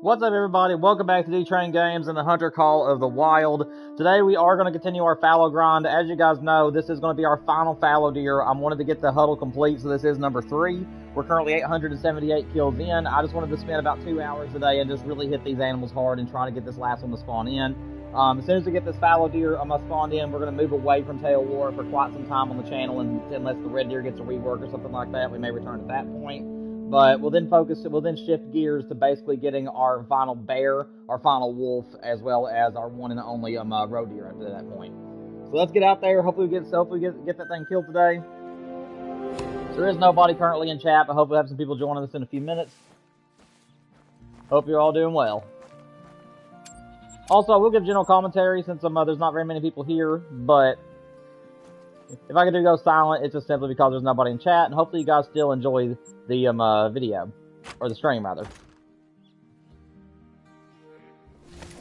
What's up, everybody? Welcome back to D-Train Games and the Hunter Call of the Wild. Today we are going to continue our fallow grind. As you guys know, this is going to be our final fallow deer. I wanted to get the huddle complete, so this is number 3. We're currently 878 kills in. I just wanted to spend about 2 hours today and just really hit these animals hard and try to get this last one to spawn in. As soon as we get this fallow deer spawned in, we're going to move away from Tail War for quite some time on the channel, and unless the red deer gets a rework or something like that, we may return at that point. But we'll then shift gears to basically getting our final bear, our final wolf, as well as our one and only roe deer up to that point. So let's get out there. Hopefully we get that thing killed today. So there is nobody currently in chat, but hopefully we'll have some people joining us in a few minutes. Hope you're all doing well. Also, I will give general commentary since there's not very many people here, but if I could go silent, it's just simply because there's nobody in chat, and hopefully you guys still enjoy the video, or the stream rather.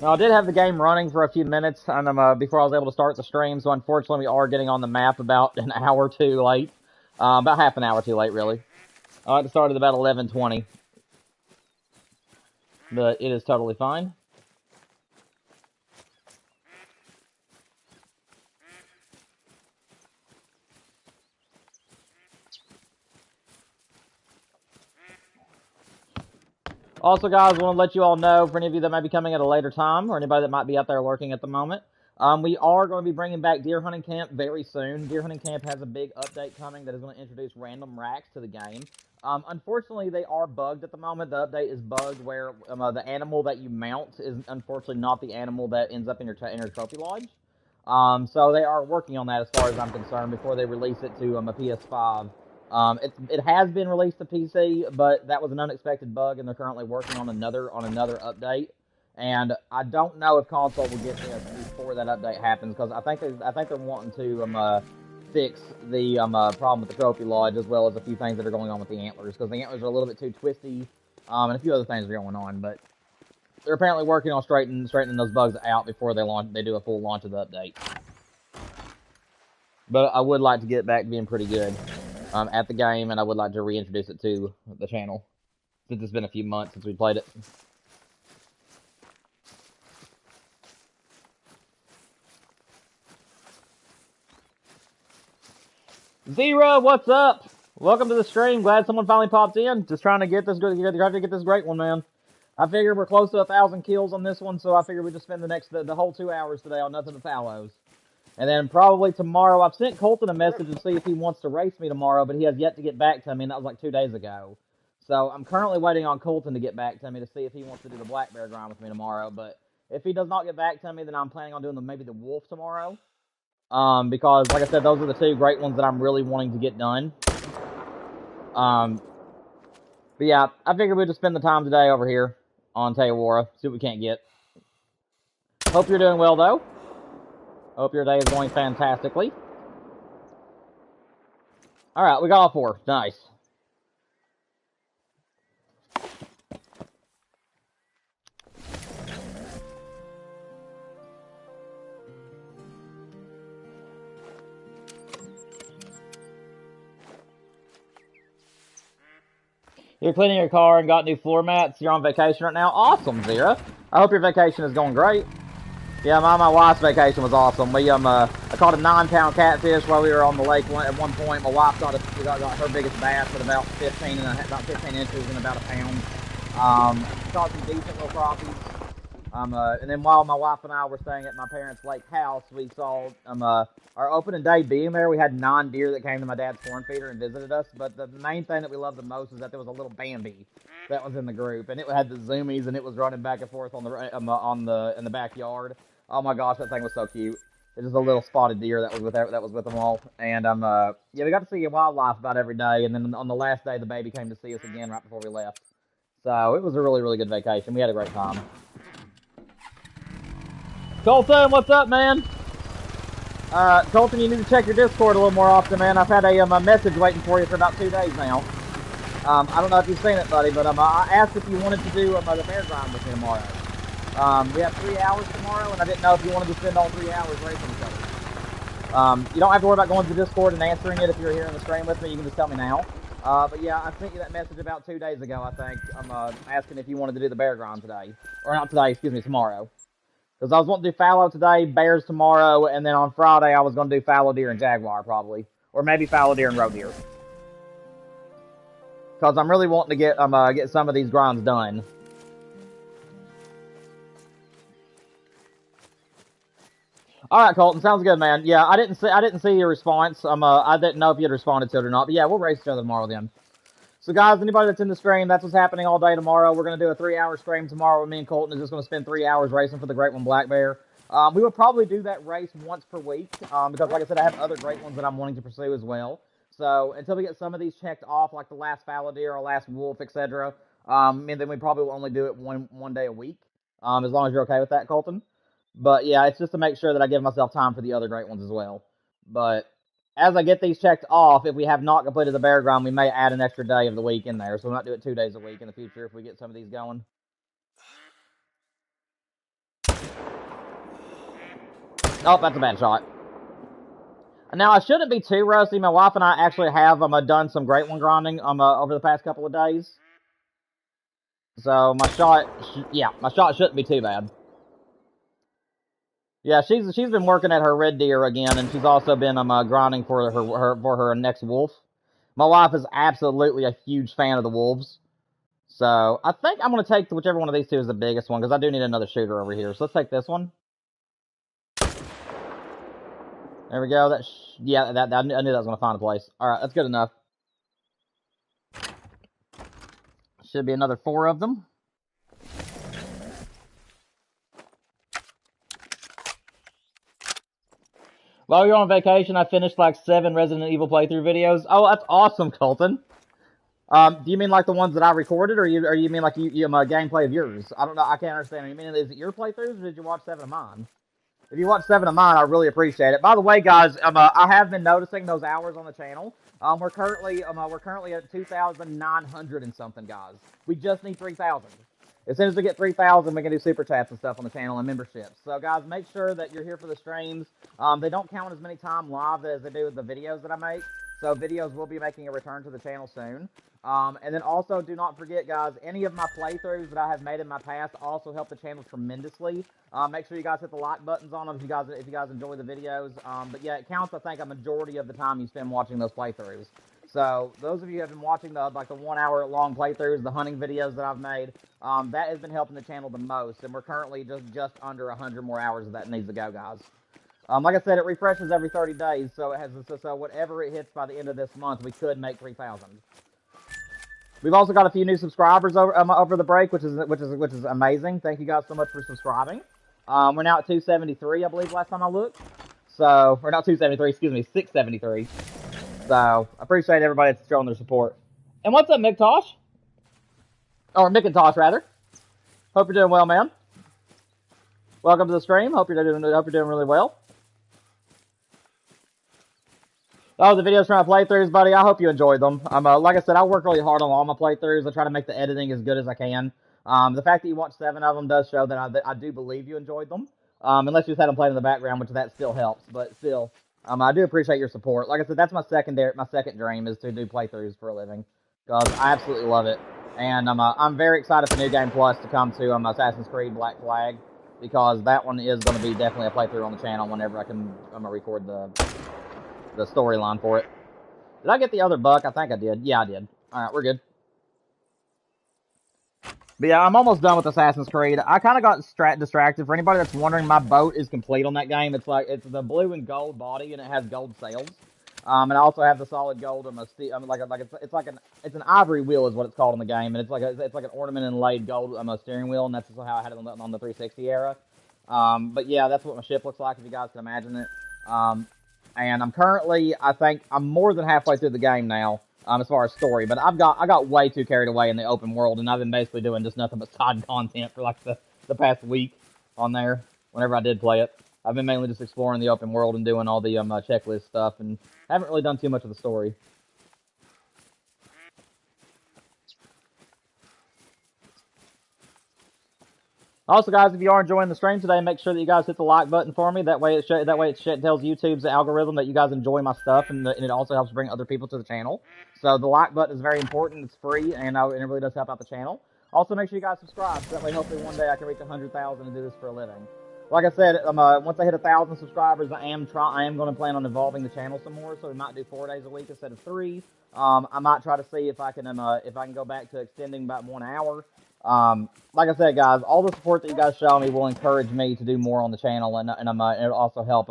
Now, I did have the game running for a few minutes and before I was able to start the stream, so unfortunately we are getting on the map about an hour too late. About half an hour too late, really. I like to start at about 11:20, but it is totally fine. Also, guys, I want to let you all know, for any of you that might be coming at a later time, or anybody that might be out there lurking at the moment, we are going to be bringing back Deer Hunting Camp very soon. Deer Hunting Camp has a big update coming that is going to introduce random racks to the game. Unfortunately, they are bugged at the moment. The update is bugged where the animal that you mount is unfortunately not the animal that ends up in your trophy lodge. So they are working on that as far as I'm concerned before they release it to a PS5. It has been released to PC, but that was an unexpected bug, and they're currently working on another update. And I don't know if console will get this before that update happens, because I think they're wanting to fix the problem with the trophy lodge, as well as a few things that are going on with the antlers, because the antlers are a little bit too twisty, and a few other things are going on. But they're apparently working on straightening those bugs out before they do a full launch of the update. But I would like to get back to being pretty good at the game, and I would like to reintroduce it to the channel, since it's been a few months since we played it. Zero, what's up? Welcome to the stream. Glad someone finally popped in. Just trying to get this great one, man. I figured we're close to 1,000 kills on this one, so I figured we'd just spend the whole 2 hours today on nothing but fallows. And then probably tomorrow, I've sent Colton a message to see if he wants to race me tomorrow, but he has yet to get back to me, and that was like 2 days ago. So I'm currently waiting on Colton to get back to me to see if he wants to do the black bear grind with me tomorrow. But if he does not get back to me, then I'm planning on doing maybe the wolf tomorrow. Because, like I said, those are the 2 great ones that I'm really wanting to get done. But yeah, I figured we'd just spend the time today over here on Tail War, see what we can't get. Hope you're doing well, though. Hope your day is going fantastically. Alright, we got all 4. Nice. You're cleaning your car and got new floor mats. You're on vacation right now. Awesome, Zira. I hope your vacation is going great. Yeah, my wife's vacation was awesome. We I caught a 9-pound catfish while we were on the lake at one point. My wife got her biggest bass at about 15 inches and about a pound. Caught some decent little crappies. And then while my wife and I were staying at my parents' lake house, we saw our opening day being there. We had 9 deer that came to my dad's corn feeder and visited us. But the main thing that we loved the most is that there was a little Bambi that was in the group, and it had the zoomies, and it was running back and forth in the backyard. Oh my gosh, that thing was so cute. It was a little spotted deer that was with them all. And yeah, we got to see wildlife about every day. And then on the last day, the baby came to see us again right before we left. So it was a really, really good vacation. We had a great time. Colton, what's up, man? Colton, you need to check your Discord a little more often, man. I've had a message waiting for you for about 2 days now. I don't know if you've seen it, buddy, but I asked if you wanted to do the bear grind with me tomorrow. We have 3 hours tomorrow, and I didn't know if you wanted to spend all 3 hours racing each other. You don't have to worry about going to the Discord and answering it if you're here in the stream with me. You can just tell me now. But yeah, I sent you that message about 2 days ago, I think. I'm asking if you wanted to do the bear grind today. Or not today, excuse me, tomorrow. Because I was wanting to do fallow today, bears tomorrow, and then on Friday I was going to do fallow deer and jaguar probably. Or maybe fallow deer and roe deer. Because I'm really wanting to get some of these grinds done. All right, Colton, sounds good, man. Yeah, I didn't see your response. I didn't know if you had responded to it or not. But yeah, we'll race each other tomorrow then. So guys, anybody that's in the stream, that's what's happening all day tomorrow. We're going to do a 3-hour stream tomorrow with me and Colton. Is just going to spend 3 hours racing for the Great One Black Bear. We will probably do that race once per week because, like I said, I have other great ones that I'm wanting to pursue as well. So until we get some of these checked off, like the last fallow deer or last wolf, etc., and then we probably will only do it one day a week, as long as you're okay with that, Colton. But yeah, it's just to make sure that I give myself time for the other great ones as well. But as I get these checked off, if we have not completed the bear grind, we may add an extra day of the week in there. So we'll not do it 2 days a week in the future if we get some of these going. Oh, that's a bad shot. Now, I shouldn't be too rusty. My wife and I actually have done some great one grinding over the past couple of days. So my shot shouldn't be too bad. Yeah, she's been working at her red deer again, and she's also been grinding for her next wolf. My wife is absolutely a huge fan of the wolves. So I think I'm going to take whichever one of these two is the biggest one, because I do need another shooter over here. So let's take this one. There we go. I knew that was going to find a place. All right, that's good enough. Should be another 4 of them. While you're on vacation, I finished like 7 Resident Evil playthrough videos. Oh, that's awesome, Colton. Do you mean like the ones that I recorded, or you mean like you gameplay of yours? I don't know. I can't understand. You mean, is it your playthroughs, or did you watch 7 of mine? If you watch 7 of mine, I really appreciate it. By the way, guys, I have been noticing those hours on the channel. We're currently at 2,900 and something, guys. We just need 3,000. As soon as we get 3,000, we can do super chats and stuff on the channel and memberships. So, guys, make sure that you're here for the streams. They don't count as many times live as they do with the videos that I make. So, videos will be making a return to the channel soon. And then also, do not forget, guys, any of my playthroughs that I have made in my past also help the channel tremendously. Make sure you guys hit the like buttons on them if you guys enjoy the videos. But yeah, it counts, I think, a majority of the time you spend watching those playthroughs. So those of you who have been watching the 1 hour long playthroughs, the hunting videos that I've made, that has been helping the channel the most. And we're currently just under 100 more hours of that needs to go, guys. Like I said, it refreshes every 30 days, so it has so whatever it hits by the end of this month, we could make 3,000. We've also got a few new subscribers over the break, which is amazing. Thank you guys so much for subscribing. We're now at 273, I believe, last time I looked. So, or not 273, excuse me, 673. So, I appreciate everybody that's showing their support. And what's up, McTosh? Or McIntosh, rather. Hope you're doing well, man. Welcome to the stream. Hope you're doing really well. Oh, the videos from my playthroughs, buddy. I hope you enjoyed them. Like I said, I work really hard on all my playthroughs. I try to make the editing as good as I can. The fact that you watched 7 of them does show that I do believe you enjoyed them. Unless you just had them playing in the background, which that still helps. But still, I do appreciate your support. Like I said, that's my second dream is to do playthroughs for a living, because I absolutely love it. And I'm very excited for New Game Plus to come to Assassin's Creed Black Flag, because that one is going to be definitely a playthrough on the channel whenever I can record the storyline for it. Did I get the other buck? I think I did. Yeah, I did. Alright, we're good. But yeah, I'm almost done with Assassin's Creed. I kind of got distracted. For anybody that's wondering, my boat is complete on that game. It's the blue and gold body, and it has gold sails. And I also have the solid gold it's an ivory wheel is what it's called in the game, and it's like an ornament inlaid gold steering wheel, and that's just how I had it on the 360 era. But yeah, that's what my ship looks like, if you guys can imagine it. And I'm currently, I think, I'm more than halfway through the game now, as far as story. But I got way too carried away in the open world, and I've been basically doing just nothing but side content for like the past week on there, whenever I did play it. I've been mainly just exploring the open world and doing all the checklist stuff, and haven't really done too much of the story. Also, guys, if you are enjoying the stream today, make sure that you guys hit the like button for me. That way, it tells YouTube's algorithm that you guys enjoy my stuff, and it also helps bring other people to the channel. So the like button is very important. It's free, and it really does help out the channel. Also, make sure you guys subscribe. So that way, hopefully, one day I can reach 100,000 and do this for a living. Like I said, once I hit 1,000 subscribers, I am going to plan on evolving the channel some more. So we might do 4 days a week instead of 3. I might try to see if I can go back to extending about 1 hour. Like I said, guys, all the support that you guys show me will encourage me to do more on the channel, and it'll also help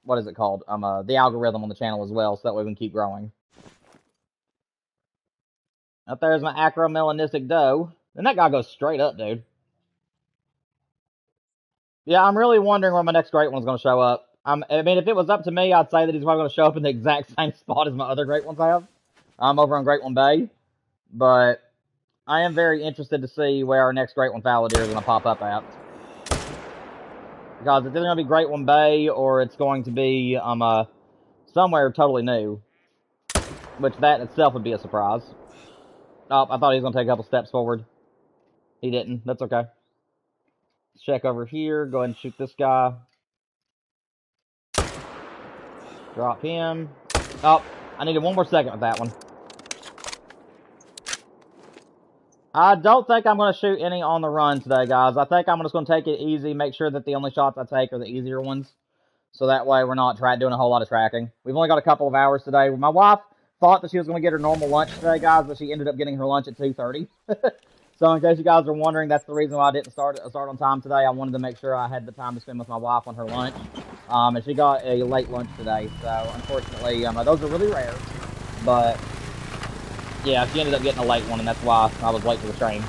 what is it called? The algorithm on the channel as well, so that way we can keep growing. Up there's my acromelanistic doe, and that guy goes straight up, dude. Yeah, I'm really wondering where my next great one's going to show up. I mean, if it was up to me, I'd say that he's probably going to show up in the exact same spot as my other great ones have. I'm over on Great One Bay, but I am very interested to see where our next Great One Fallow deer is going to pop up at. Because it's either going to be Great One Bay or it's going to be somewhere totally new. Which that itself would be a surprise. Oh, I thought he was going to take a couple steps forward. He didn't. That's okay. Let's check over here. Go ahead and shoot this guy. Drop him. Oh, I needed one more second with that one. I don't think I'm going to shoot any on the run today, guys. I think I'm just going to take it easy, make sure that the only shots I take are the easier ones. So that way we're not doing a whole lot of tracking. We've only got a couple of hours today. My wife thought that she was going to get her normal lunch today, guys, but she ended up getting her lunch at 2:30. So in case you guys are wondering, that's the reason why I didn't start on time today. I wanted to make sure I had the time to spend with my wife on her lunch. And she got a late lunch today. So unfortunately, those are really rare. But yeah, she ended up getting a late one, and that's why I was late for the stream.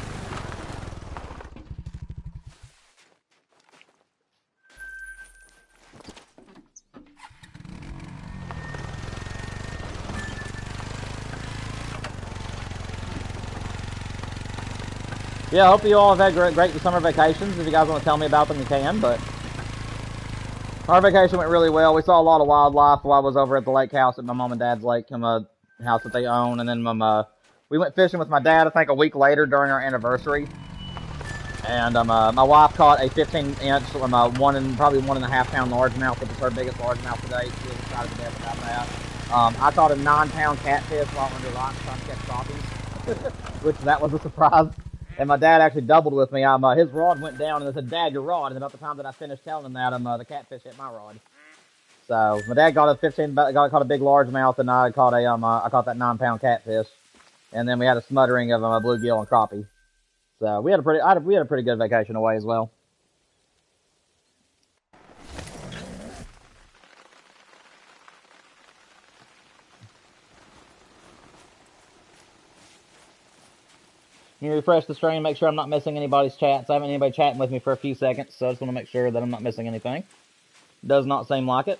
Yeah, I hope you all have had great summer vacations. If you guys want to tell me about them, you can. But our vacation went really well. We saw a lot of wildlife while I was over at the lake house at my mom and dad's lake house that they own. And then we went fishing with my dad, I think, a week later during our anniversary. And my wife caught a 15-inch, probably 1.5 pound largemouth, which is her biggest largemouth to date. She was excited to death about that. I caught a 9-pound catfish while under locks trying to catch crappies, which that was a surprise. And my dad actually doubled with me. His rod went down, and I said, "Dad, your rod." And about the time that I finished telling him that, the catfish hit my rod. So my dad caught a big largemouth, and I caught that 9-pound catfish. And then we had a smuttering of bluegill and crappie. So we had a pretty good vacation away as well. Let me refresh the stream, make sure I'm not missing anybody's chats. I haven't anybody chatting with me for a few seconds, so I just want to make sure that I'm not missing anything. Does not seem like it.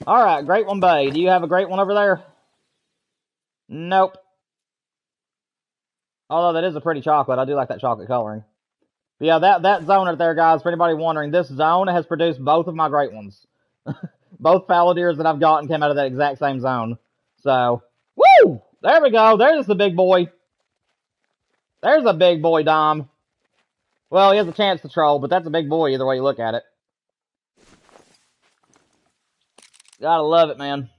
Alright, Great One Bay. Do you have a great one over there? Nope. Although that is a pretty chocolate. I do like that chocolate coloring. But yeah, that zone right there, guys, for anybody wondering, this zone has produced both of my great ones. Both fallow deers that I've gotten came out of that exact same zone. So, woo! There we go. There's the big boy. There's a big boy, Dom. Well, he has a chance to troll, but that's a big boy either way you look at it. Gotta love it, man.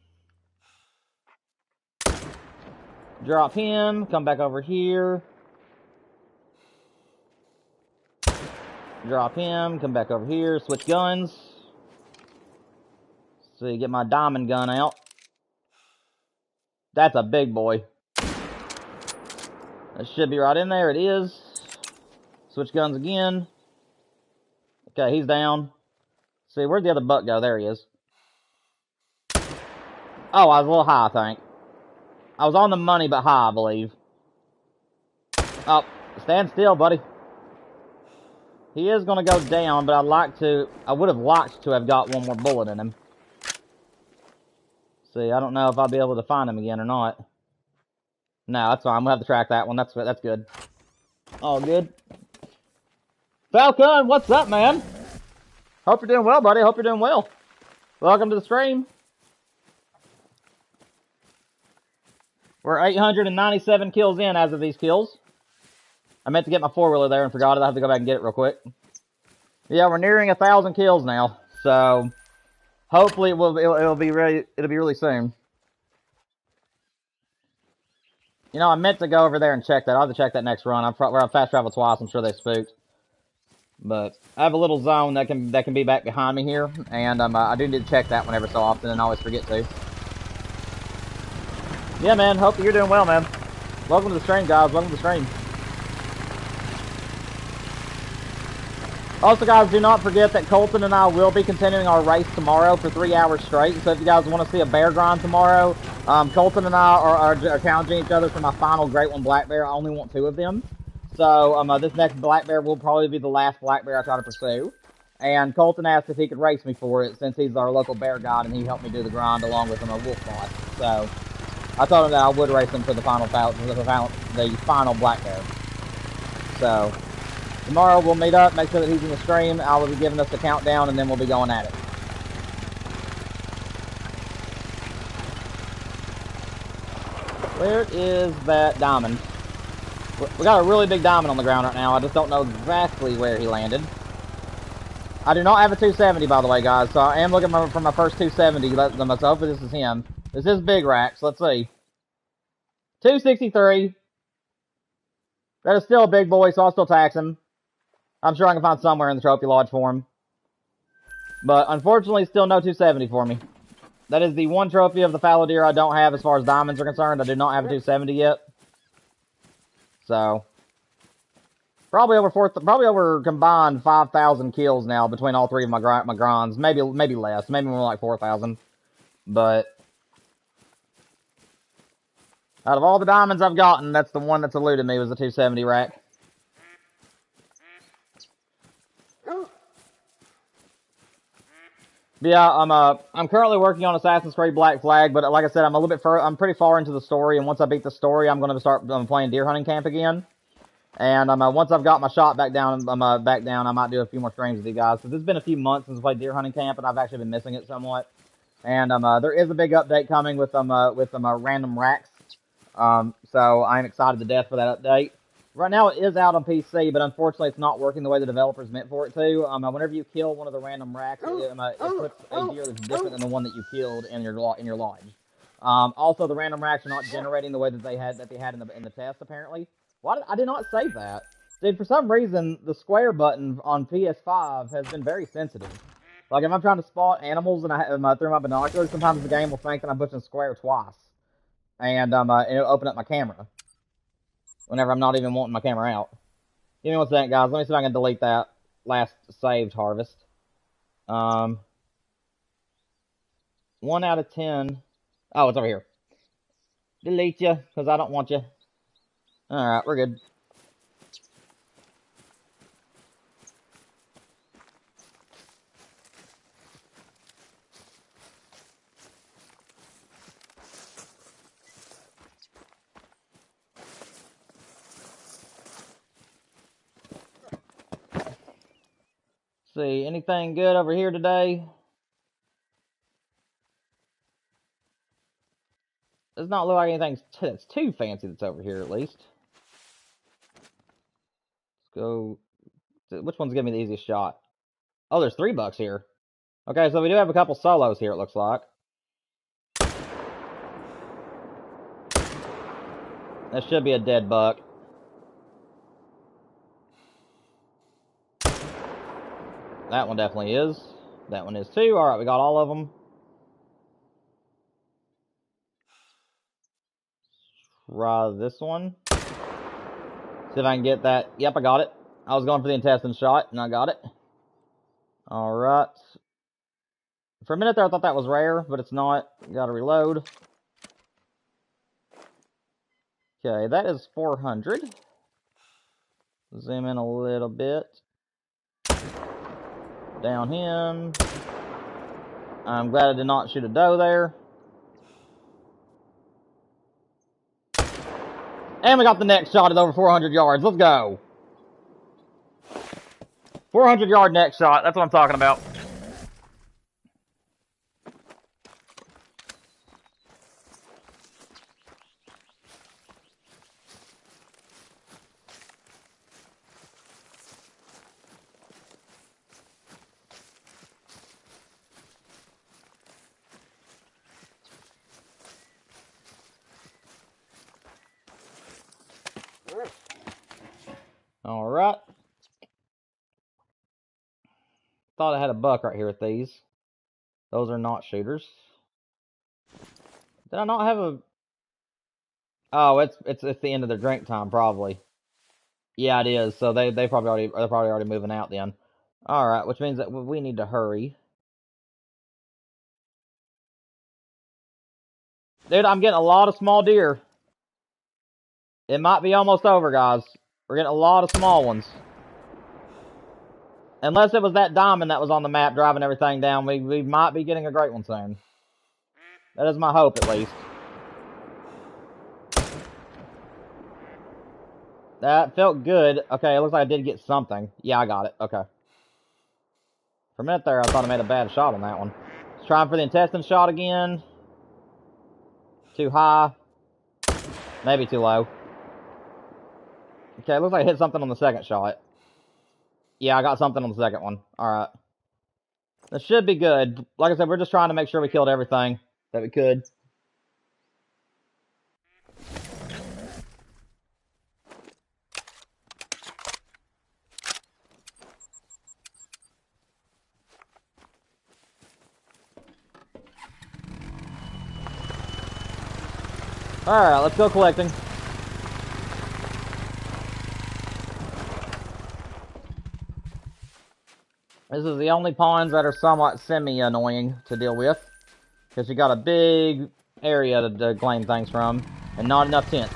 Drop him. Come back over here. Drop him. Come back over here. Switch guns. So you get my diamond gun out. That's a big boy. That should be right in there. It is. Switch guns again. Okay, he's down. See, where'd the other buck go? There he is. Oh, I was a little high, I think. I was on the money, but high, I believe. Oh, stand still, buddy. He is going to go down, but I would have liked to have got one more bullet in him. See, I don't know if I'll be able to find him again or not. No, that's fine. I'm going to have to track that one. That's good. All good. Falcon, what's up, man? Hope you're doing well, buddy. Hope you're doing well. Welcome to the stream. We're 897 kills in as of these kills. I meant to get my 4-wheeler there and forgot it. I have to go back and get it real quick. Yeah, we're nearing 1,000 kills now, so hopefully it'll be really soon. You know, I meant to go over there and check that. I'll have to check that next run. I've fast traveled twice. I'm sure they spooked. But I have a little zone that can be back behind me here, and I do need to check that one every so often, and I always forget to. Yeah, man. Hope you're doing well, man. Welcome to the stream, guys. Welcome to the stream. Also, guys, do not forget that Colton and I will be continuing our race tomorrow for 3 hours straight. So if you guys want to see a bear grind tomorrow, Colton and I are challenging each other for my final Great One Black Bear. I only want 2 of them. So this next black bear will probably be the last black bear I try to pursue. And Colton asked if he could race me for it, since he's our local bear god and he helped me do the grind along with a wolf boss. So I told him that I would race him for the final black bear. So tomorrow we'll meet up, make sure that he's in the stream. I will be giving us the countdown, and then we'll be going at it. Where is that diamond? We got a really big diamond on the ground right now. I just don't know exactly where he landed. I do not have a 270, by the way, guys, so I am looking for my first 270. So hopefully this is him. This is Big Rack, so let's see. 263. That is still a big boy, so I'll still tax him. I'm sure I can find somewhere in the trophy lodge for him. But unfortunately, still no 270 for me. That is the one trophy of the fallow deer I don't have as far as diamonds are concerned. I do not have a 270 yet. So probably over combined 5,000 kills now between all 3 of my grinds. Maybe less. Maybe more like 4,000. But out of all the diamonds I've gotten, that's the one that's eluded me, was the 270 rack. Yeah, I'm currently working on Assassin's Creed Black Flag, but like I said, I'm pretty far into the story, and once I beat the story, I'm going to start playing Deer Hunting Camp again. And once I've got my shot back down, I might do a few more streams with you guys. Because it's been a few months since I played Deer Hunting Camp, and I've actually been missing it somewhat. And there is a big update coming with random racks. So I'm excited to death for that update. Right now it is out on PC, but unfortunately it's not working the way the developers meant for it to. Whenever you kill one of the random racks, it puts a deer that's different than the one that you killed in your lodge. Also, the random racks are not generating the way that they had in the test, apparently. I did not save that. Dude, for some reason, the square button on PS5 has been very sensitive. Like, if I'm trying to spot animals and I through my binoculars, sometimes the game will think that I'm pushing square twice. And it'll open up my camera whenever I'm not even wanting my camera out. Give me 1 second, guys. Let me see if I can delete that last saved harvest. 1 out of 10. Oh, it's over here. Delete you, because I don't want you. Alright, we're good. See, anything good over here today? Does not look like anything that's too fancy that's over here, at least. Let's go. Which one's giving me the easiest shot? Oh, there's $3 here. Okay, so we do have a couple solos here, it looks like. That should be a dead buck. That one definitely is. That one is too. Alright, we got all of them. Try this one. See if I can get that. Yep, I got it. I was going for the intestine shot, and I got it. Alright. For a minute there, I thought that was rare, but it's not. Gotta reload. Okay, that is 400. Zoom in a little bit. Down him. I'm glad I did not shoot a doe there. And we got the next shot at over 400 yards. Let's go. 400-yard next shot. That's what I'm talking about. Alright. Thought I had a buck right here with these. Those are not shooters. Did I not have a... Oh, it's the end of their drink time, probably. Yeah, it is. So they're probably already moving out then. Alright, which means that we need to hurry. Dude, I'm getting a lot of small deer. It might be almost over, guys. We're getting a lot of small ones. Unless it was that diamond that was on the map driving everything down, we might be getting a great one soon. That is my hope, at least. That felt good. Okay, it looks like I did get something. Yeah, I got it. Okay. For a minute there, I thought I made a bad shot on that one. Let's try for the intestine shot again. Too high. Maybe too low. Okay, it looks like I hit something on the second shot. Yeah, I got something on the second one. Alright. This should be good. Like I said, we're just trying to make sure we killed everything that we could. Alright, let's go collecting. This is the only ponds that are somewhat semi-annoying to deal with. Because you got a big area to claim things from, and not enough tents.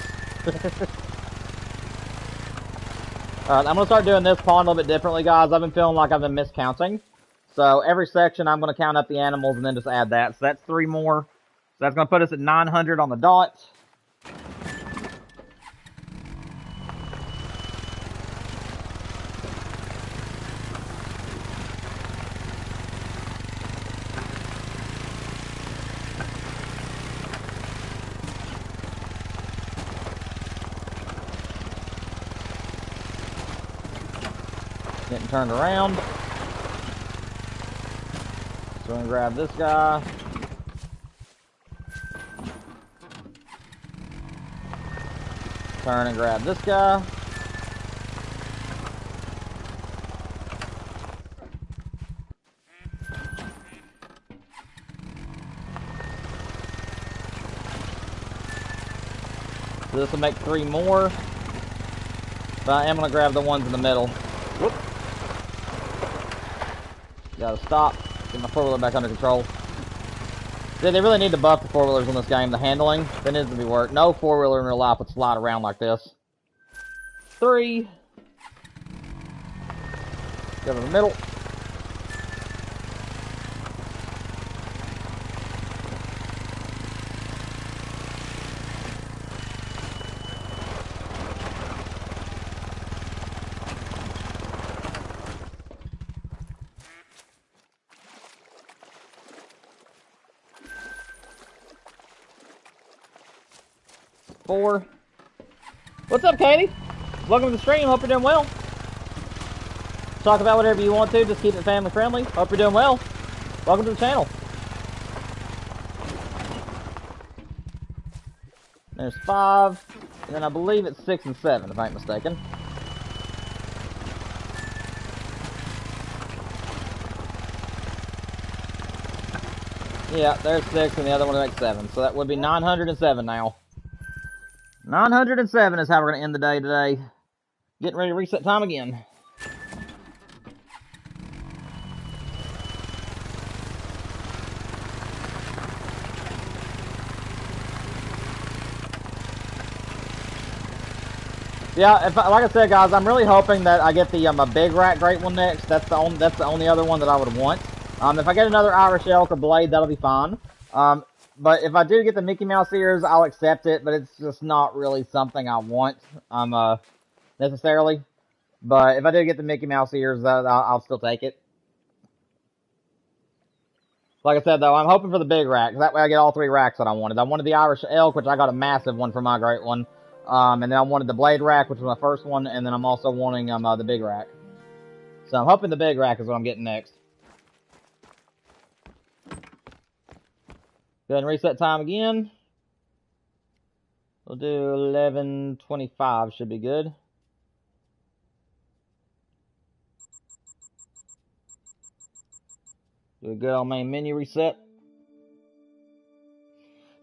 Alright, I'm going to start doing this pond a little bit differently, guys. I've been feeling like I've been miscounting. So every section, I'm going to count up the animals and then just add that. So that's 3 more. So that's going to put us at 900 on the dot. Getting turned around. So I'm going to grab this guy. Turn and grab this guy. So this will make 3 more. But I am going to grab the ones in the middle. Whoop. Gotta stop. Get my 4-wheeler back under control. See, they really need to buff the 4-wheelers in this game. The handling, that needs to be worked. No 4-wheeler in real life would slide around like this. 3. Go to the middle. Four. What's up, Katie? Welcome to the stream. Hope you're doing well. Talk about whatever you want to. Just keep it family friendly. Hope you're doing well. Welcome to the channel. There's 5. And then I believe it's 6 and 7, if I ain't mistaken. Yeah, there's 6 and the other one makes 7. So that would be 907 now. 907 is how we're going to end the day today. Getting ready to reset time again. Yeah, like I said, guys, I'm really hoping that I get the a big rat great one next. That's the only other one that I would want. If I get another Irish elk or blade, that'll be fine. But if I do get the Mickey Mouse ears, I'll accept it. But it's just not really something I want necessarily. But if I do get the Mickey Mouse ears, I'll still take it. Like I said, though, I'm hoping for the big rack. That way I get all 3 racks that I wanted. I wanted the Irish elk, which I got a massive one for my great one. And then I wanted the blade rack, which was my first one. And then I'm also wanting the big rack. So I'm hoping the big rack is what I'm getting next. Go ahead and reset time again. We'll do 11:25, should be good. Do a good old main menu reset.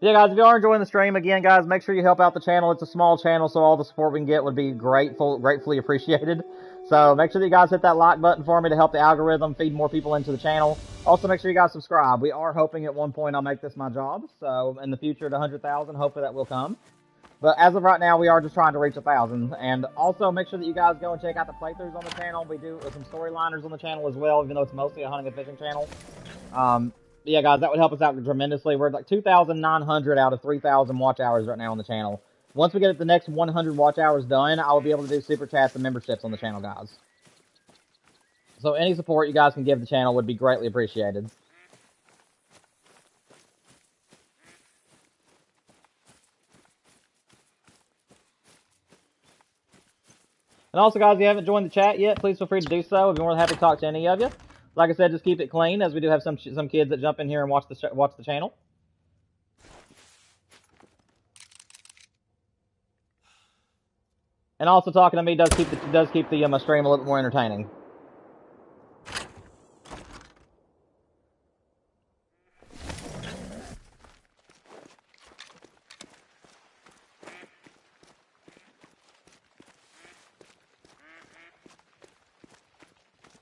Yeah, guys, if you are enjoying the stream, again, guys, make sure you help out the channel. It's a small channel, so all the support we can get would be gratefully appreciated. So make sure that you guys hit that like button for me to help the algorithm feed more people into the channel. Also, make sure you guys subscribe. We are hoping at one point I'll make this my job. So in the future, at 100,000, hopefully that will come. But as of right now, we are just trying to reach 1,000. And also, make sure that you guys go and check out the playthroughs on the channel. We do some storyliners on the channel as well, even though it's mostly a hunting and fishing channel. Yeah, guys, that would help us out tremendously. We're at like 2,900 out of 3,000 watch hours right now on the channel. Once we get the next 100 watch hours done, I will be able to do super chats and memberships on the channel, guys. So any support you guys can give the channel would be greatly appreciated. And also, guys, if you haven't joined the chat yet, please feel free to do so. I'd be more than happy to talk to any of you. Like I said, just keep it clean, as we do have some kids that jump in here and watch the channel. And also, talking to me does keep the stream a little bit more entertaining.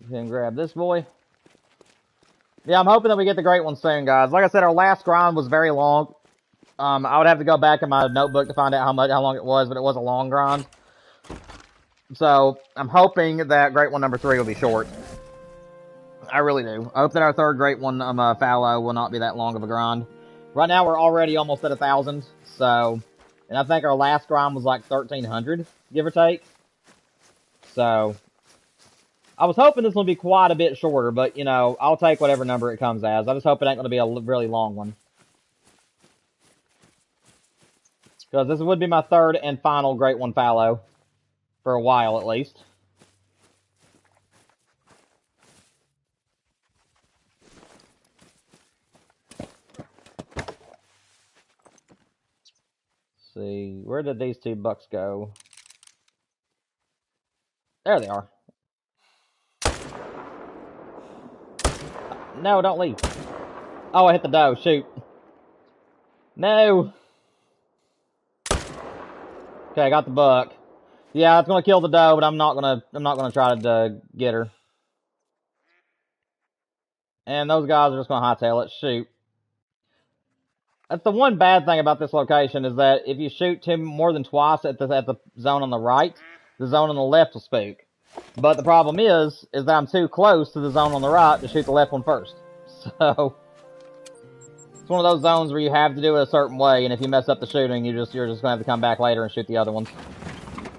Then grab this boy. Yeah, I'm hoping that we get the great one soon, guys. Like I said, our last grind was very long. I would have to go back in my notebook to find out how long it was, but it was a long grind. So I'm hoping that great one number 3 will be short. I really do. I hope that our third great one, Fallow, will not be that long of a grind. Right now, we're already almost at 1,000. So, and I think our last grind was like 1,300, give or take. So, I was hoping this one would be quite a bit shorter, but, you know, I'll take whatever number it comes as. I just hope it ain't going to be a really long one. Because this would be my third and final great one fallow. For a while, at least. Let's see, where did these 2 bucks go? There they are. No, don't leave. Oh, I hit the doe. Shoot. No. Okay, I got the buck. Yeah, it's gonna kill the doe, but I'm not gonna try to get her. And those guys are just gonna hightail it. Shoot. That's the one bad thing about this location, is that if you shoot more than twice at the zone on the right, the zone on the left will spook. But the problem is that I'm too close to the zone on the right to shoot the left one first. So it's one of those zones where you have to do it a certain way, and if you mess up the shooting, you're just gonna have to come back later and shoot the other ones.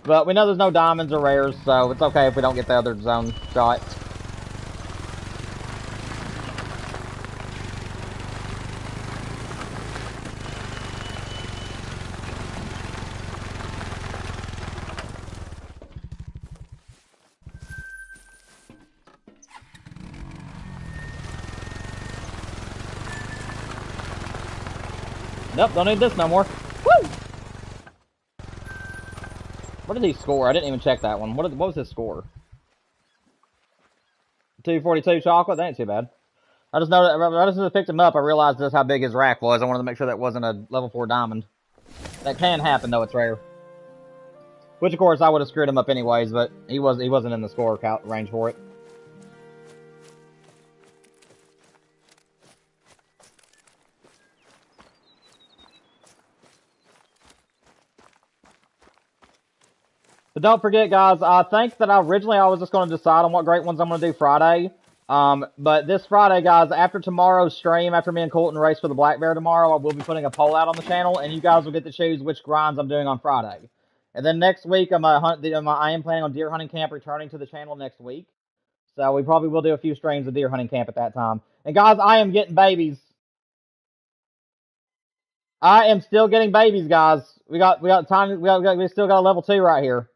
But we know there's no diamonds or rares, so it's okay if we don't get the other zone shot. Nope, don't need this no more. Woo! What did he score? I didn't even check that one. What was his score? 242 chocolate? That ain't too bad. I just know that I just picked him up. I realized just how big his rack was. I wanted to make sure that wasn't a level 4 diamond. That can happen, though. It's rare. Which, of course, I would have screwed him up anyways, but he wasn't in the score range for it. But don't forget, guys, I think that originally I was just going to decide on what great ones I'm going to do Friday. But this Friday, guys, after tomorrow's stream, after me and Colton race for the black bear tomorrow, I will be putting a poll out on the channel, and you guys will get to choose which grinds I'm doing on Friday. And then next week, I am planning on deer hunting camp returning to the channel next week. So we probably will do a few streams of deer hunting camp at that time. And guys, I am getting babies. I am still getting babies, guys. We still got a level 2 right here.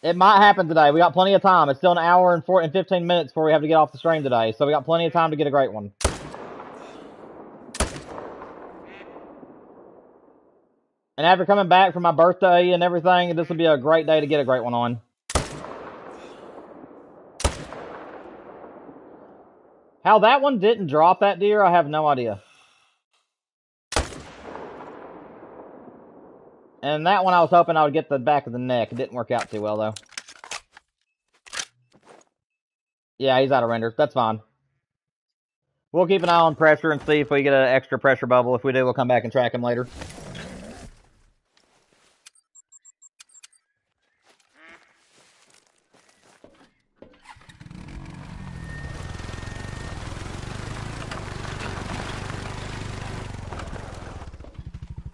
It might happen today. We got plenty of time. It's still an hour and 15 minutes before we have to get off the stream today. So we got plenty of time to get a great one. And after coming back from my birthday and everything, this would be a great day to get a great one on. How that one didn't drop that deer, I have no idea. And that one I was hoping I would get the back of the neck. It didn't work out too well, though. Yeah, he's out of render. That's fine. We'll keep an eye on pressure and see if we get an extra pressure bubble. If we do, we'll come back and track him later.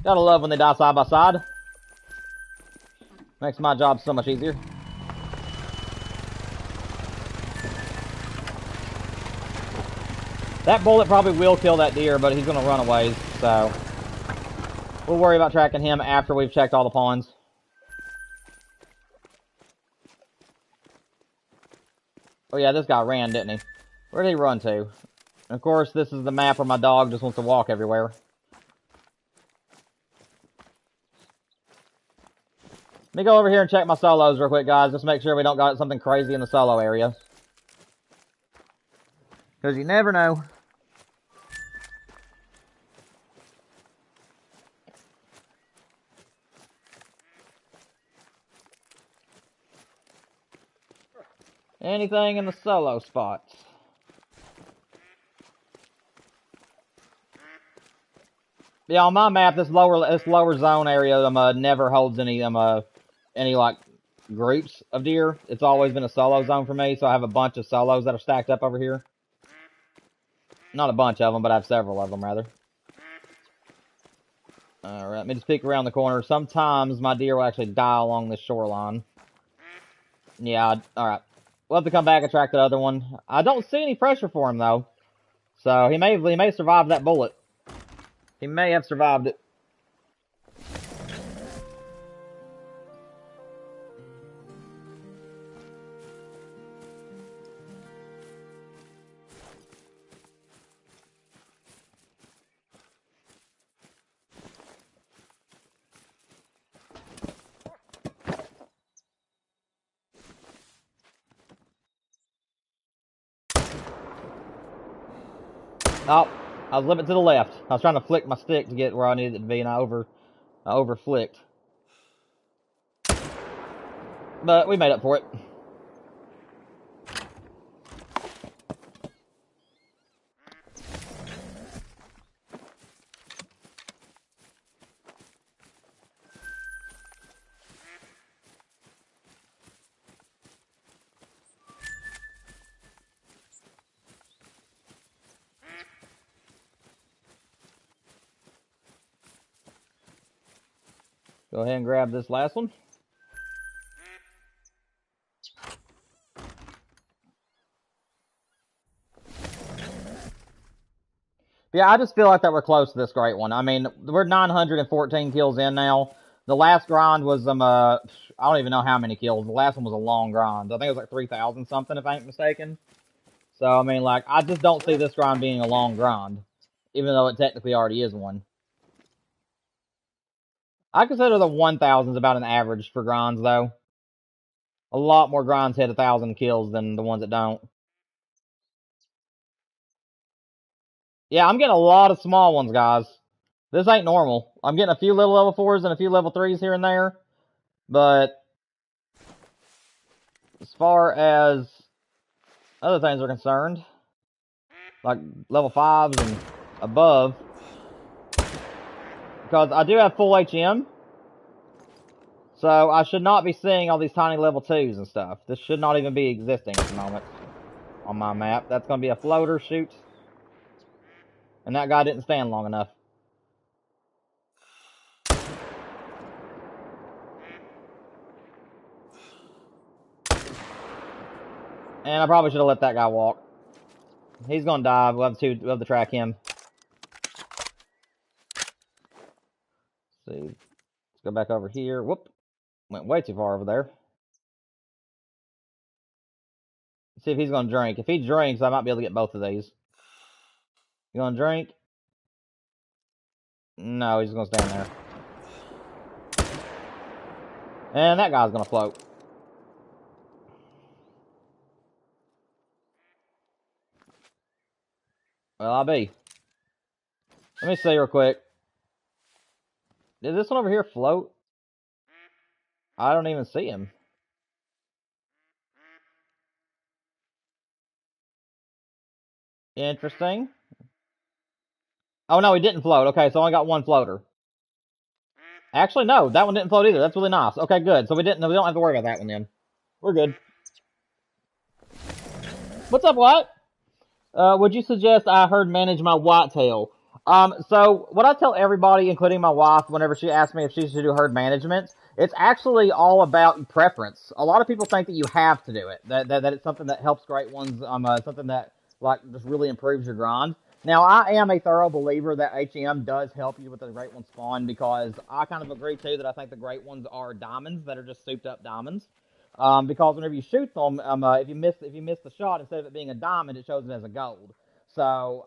Gotta love when they die side by side. Makes my job so much easier. That bullet probably will kill that deer, but he's gonna run away, so we'll worry about tracking him after we've checked all the pawns. Oh yeah, this guy ran, didn't he? Where did he run to? And of course, this is the map where my dog just wants to walk everywhere. Let me go over here and check my solos real quick, guys. Just make sure we don't got something crazy in the solo area. Because you never know. Anything in the solo spots? Yeah, on my map, this lower zone area never holds any like groups of deer. It's always been a solo zone for me, so I have a bunch of solos that are stacked up over here. Not a bunch of them, but I have several of them rather. All right, let me just peek around the corner. Sometimes my deer will actually die along this shoreline. Yeah, all right. We'll have to come back and track the other one. I don't see any pressure for him though, so he may survive that bullet. He may have survived it. Oh, I was a little bit to the left. I was trying to flick my stick to get where I needed it to be, and I over flicked. But we made up for it. Go ahead and grab this last one. Yeah, I just feel like that we're close to this great one. I mean, we're 914 kills in now. The last grind was I don't even know how many kills. The last one was a long grind. I think it was like 3,000 something, if I ain't mistaken. So I mean, like, I just don't see this grind being a long grind, even though it technically already is one. I consider the 1,000s about an average for grinds, though. A lot more grinds hit 1,000 kills than the ones that don't. Yeah, I'm getting a lot of small ones, guys. This ain't normal. I'm getting a few little level 4s and a few level 3s here and there. But as far as other things are concerned, like level 5s and above, because I do have full HM, so I should not be seeing all these tiny level 2s and stuff. This should not even be existing at the moment on my map. That's going to be a floater shoot. And that guy didn't stand long enough. And I probably should have let that guy walk. He's going to die. We'll have to track him. Let's see. Let's go back over here. Whoop. Went way too far over there. Let's see if he's going to drink. If he drinks, I might be able to get both of these. You going to drink? No, he's going to stand there. And that guy's going to float. Well, I'll be. Let me see real quick. Did this one over here float? I don't even see him. Interesting. Oh, no, he didn't float. Okay, so I only got one floater. Actually, no, that one didn't float either. That's really nice. Okay, good. So we don't have to worry about that one then. We're good. What's up, White? Would you suggest I herd manage my whitetail? So what I tell everybody, including my wife, whenever she asks me if she should do herd management, it's actually all about preference. A lot of people think that you have to do it, that it's something that helps great ones, something that like just really improves your grind. Now, I am a thorough believer that HEM does help you with the great one spawn because I kind of agree too that I think the great ones are diamonds that are just souped up diamonds. Because whenever you shoot them, if you miss the shot, instead of it being a diamond, it shows it as a gold. So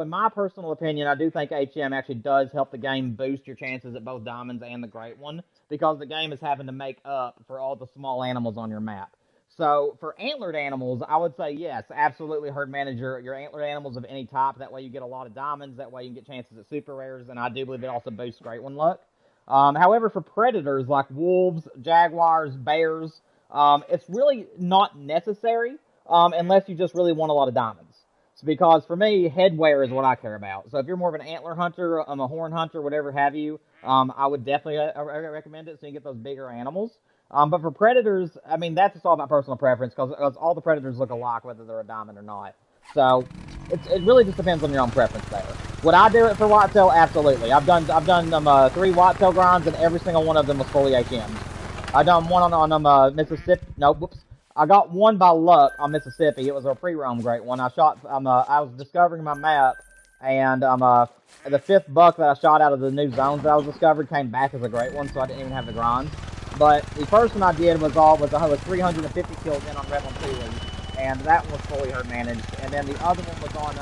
in my personal opinion, I do think HM actually does help the game boost your chances at both diamonds and the great one because the game is having to make up for all the small animals on your map. So for antlered animals, I would say yes, absolutely herd manage your antlered animals of any type. That way you get a lot of diamonds. That way you can get chances at super rares, and I do believe it also boosts great one luck. However, for predators like wolves, jaguars, bears, it's really not necessary unless you just really want a lot of diamonds. So because for me, headwear is what I care about. So if you're more of an antler hunter, a horn hunter, whatever have you, I would definitely recommend it so you get those bigger animals. But for predators, I mean, that's just all about personal preference because all the predators look alike whether they're a diamond or not. So it really just depends on your own preference there. Would I do it for whitetail? Absolutely. I've done 3 whitetail grinds and every single one of them was fully HM. I done one on Mississippi. No, whoops. I got one by luck on Mississippi. It was a pre-roam great one. I was discovering my map, and the 5th buck that I shot out of the new zones that I was discovered came back as a great one, so I didn't even have the grind. But the first one I did was 350 kills in on Red One Thule, and that one was fully herd managed. And then the other one was on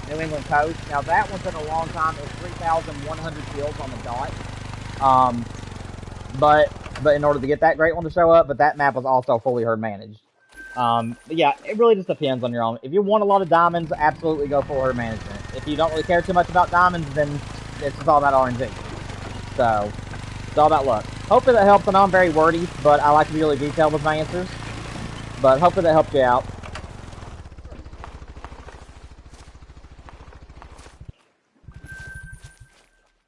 New England coast. Now that one's been a long time. It was 3,100 kills on the dot. But in order to get that great one to show up, but that map was also fully herd managed. But yeah, it really just depends on your own. If you want a lot of diamonds, absolutely go full herd management. If you don't really care too much about diamonds, then it's just all about RNG. So, it's all about luck. Hopefully that helps. I know I'm very wordy, but I like to be really detailed with my answers. But hopefully that helps you out.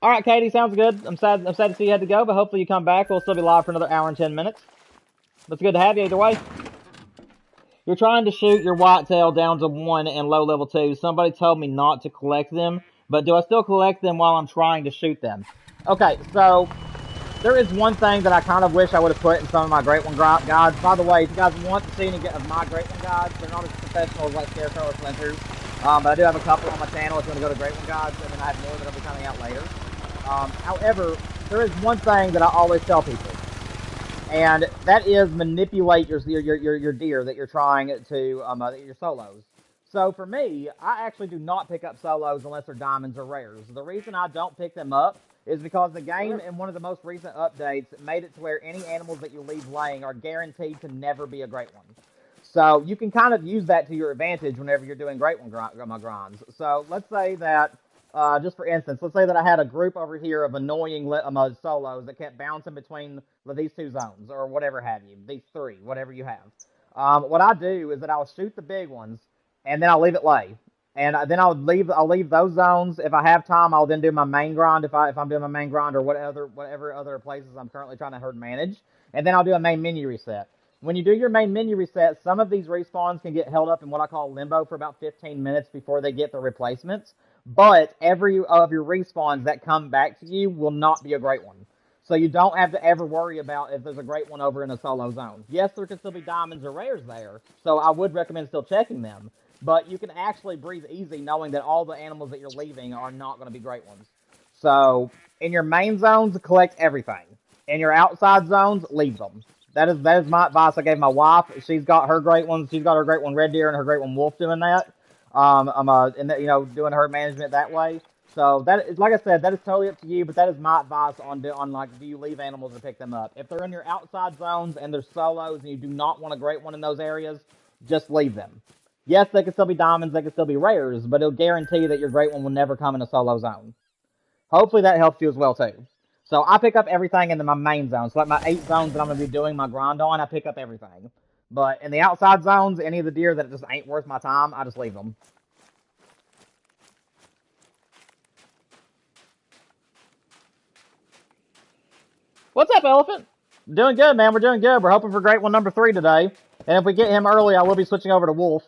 All right, Katie, sounds good. I'm sad to see you had to go, but hopefully you come back. We'll still be live for another hour and 10 minutes. But it's good to have you either way. You're trying to shoot your whitetail down to 1 and low level 2. Somebody told me not to collect them, but do I still collect them while I'm trying to shoot them? Okay, so there is one thing that I kind of wish I would have put in some of my Great One guides. By the way, if you guys want to see any of my Great One guides, they're not as professional as like Scarecrow or Flinters. But I do have a couple on my channel if you want to go to Great One guides, and then I have more that will be coming out later. However, there is one thing that I always tell people, and that is manipulate your deer that you're trying to your solos. So for me, I actually do not pick up solos unless they're diamonds or rares. The reason I don't pick them up is because the game in one of the most recent updates made it to where any animals that you leave laying are guaranteed to never be a great one. So you can kind of use that to your advantage whenever you're doing great one grinds. So let's say that, just for instance, let's say that I had a group over here of annoying solos that kept bouncing between these 2 zones or whatever have you, these 3, whatever you have. What I do is that I'll shoot the big ones and then I'll leave it lay. And then I'll leave those zones. If I have time, I'll then do my main grind if I'm doing my main grind or whatever other places I'm currently trying to herd manage. And then I'll do a main menu reset. When you do your main menu reset, some of these respawns can get held up in what I call limbo for about 15 minutes before they get the replacements. But every of your respawns that come back to you will not be a great one. So you don't have to ever worry about if there's a great one over in a solo zone. Yes, there can still be diamonds or rares there, so I would recommend still checking them. But you can actually breathe easy knowing that all the animals that you're leaving are not going to be great ones. So in your main zones, collect everything. In your outside zones, leave them. That is my advice I gave my wife. She's got her great ones. She's got her great one red deer and her great one wolf doing that. Doing herd management that way. So that is, like I said, that is totally up to you. But that is my advice on do you leave animals or pick them up? If they're in your outside zones and they're solos and you do not want a great one in those areas, just leave them. Yes, they can still be diamonds, they can still be rares, but it'll guarantee that your great one will never come in a solo zone. Hopefully that helps you as well, too. So I pick up everything in my main zone. So like my 8 zones that I'm going to be doing my grind on, I pick up everything. But in the outside zones, any of the deer that just ain't worth my time, I just leave them. What's up, Elephant? Doing good, man. We're doing good. We're hoping for great one number 3 today. And if we get him early, I will be switching over to Wolf.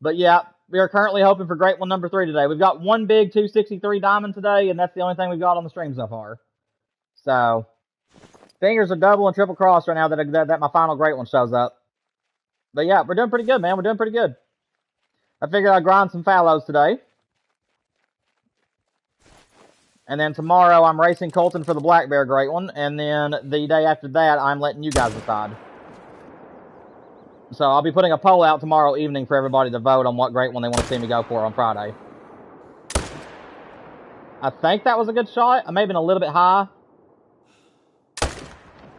But yeah, we are currently hoping for great one number 3 today. We've got one big 263 diamond today, and that's the only thing we've got on the stream so far. So, fingers are double and triple crossed right now that my final great one shows up. But yeah, we're doing pretty good, man. We're doing pretty good. I figured I'd grind some fallows today. And then tomorrow I'm racing Colton for the Black Bear Great One. And then the day after that, I'm letting you guys decide. So I'll be putting a poll out tomorrow evening for everybody to vote on what Great One they want to see me go for on Friday. I think that was a good shot. I may have been a little bit high.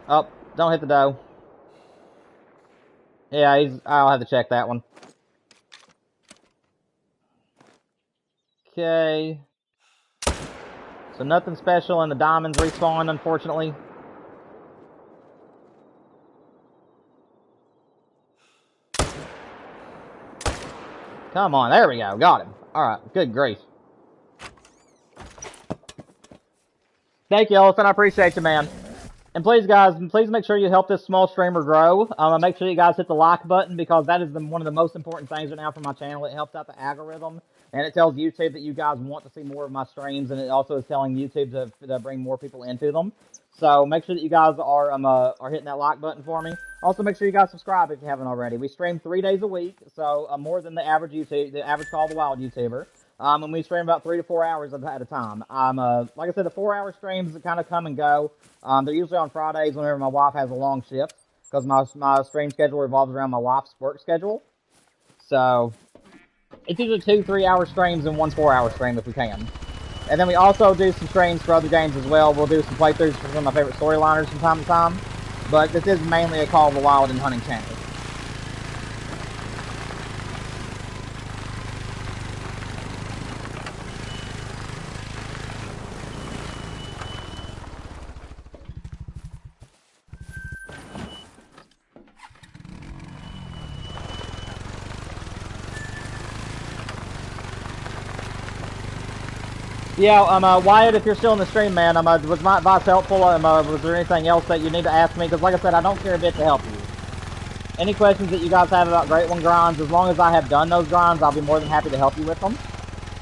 Oh, don't hit the doe. Yeah, I'll have to check that one. Okay. So nothing special, and the diamonds respawn, unfortunately. Come on, there we go. Got him. Alright, good grief. Thank you, Elephant. I appreciate you, man. And please, guys, please make sure you help this small streamer grow. Make sure you guys hit the like button, because that is one of the most important things right now for my channel. It helps out the algorithm, and it tells YouTube that you guys want to see more of my streams, and it also is telling YouTube to bring more people into them. So make sure that you guys are hitting that like button for me. Also, make sure you guys subscribe if you haven't already. We stream 3 days a week, so more than the average Call of the Wild YouTuber. And we stream about 3 to 4 hours at a time. Like I said, the 4-hour streams kind of come and go. They're usually on Fridays whenever my wife has a long shift, because my stream schedule revolves around my wife's work schedule. So it's usually 2 3-hour streams and 1 4-hour stream if we can. And then we also do some streams for other games as well. We'll do some playthroughs for some of my favorite storyliners from time to time. But this is mainly a Call of the Wild and hunting channel. Yeah, Wyatt, if you're still in the stream, man, was my advice helpful? Was there anything else that you need to ask me? Because like I said, I don't care a bit to help you. Any questions that you guys have about Great One grinds, as long as I have done those grinds, I'll be more than happy to help you with them.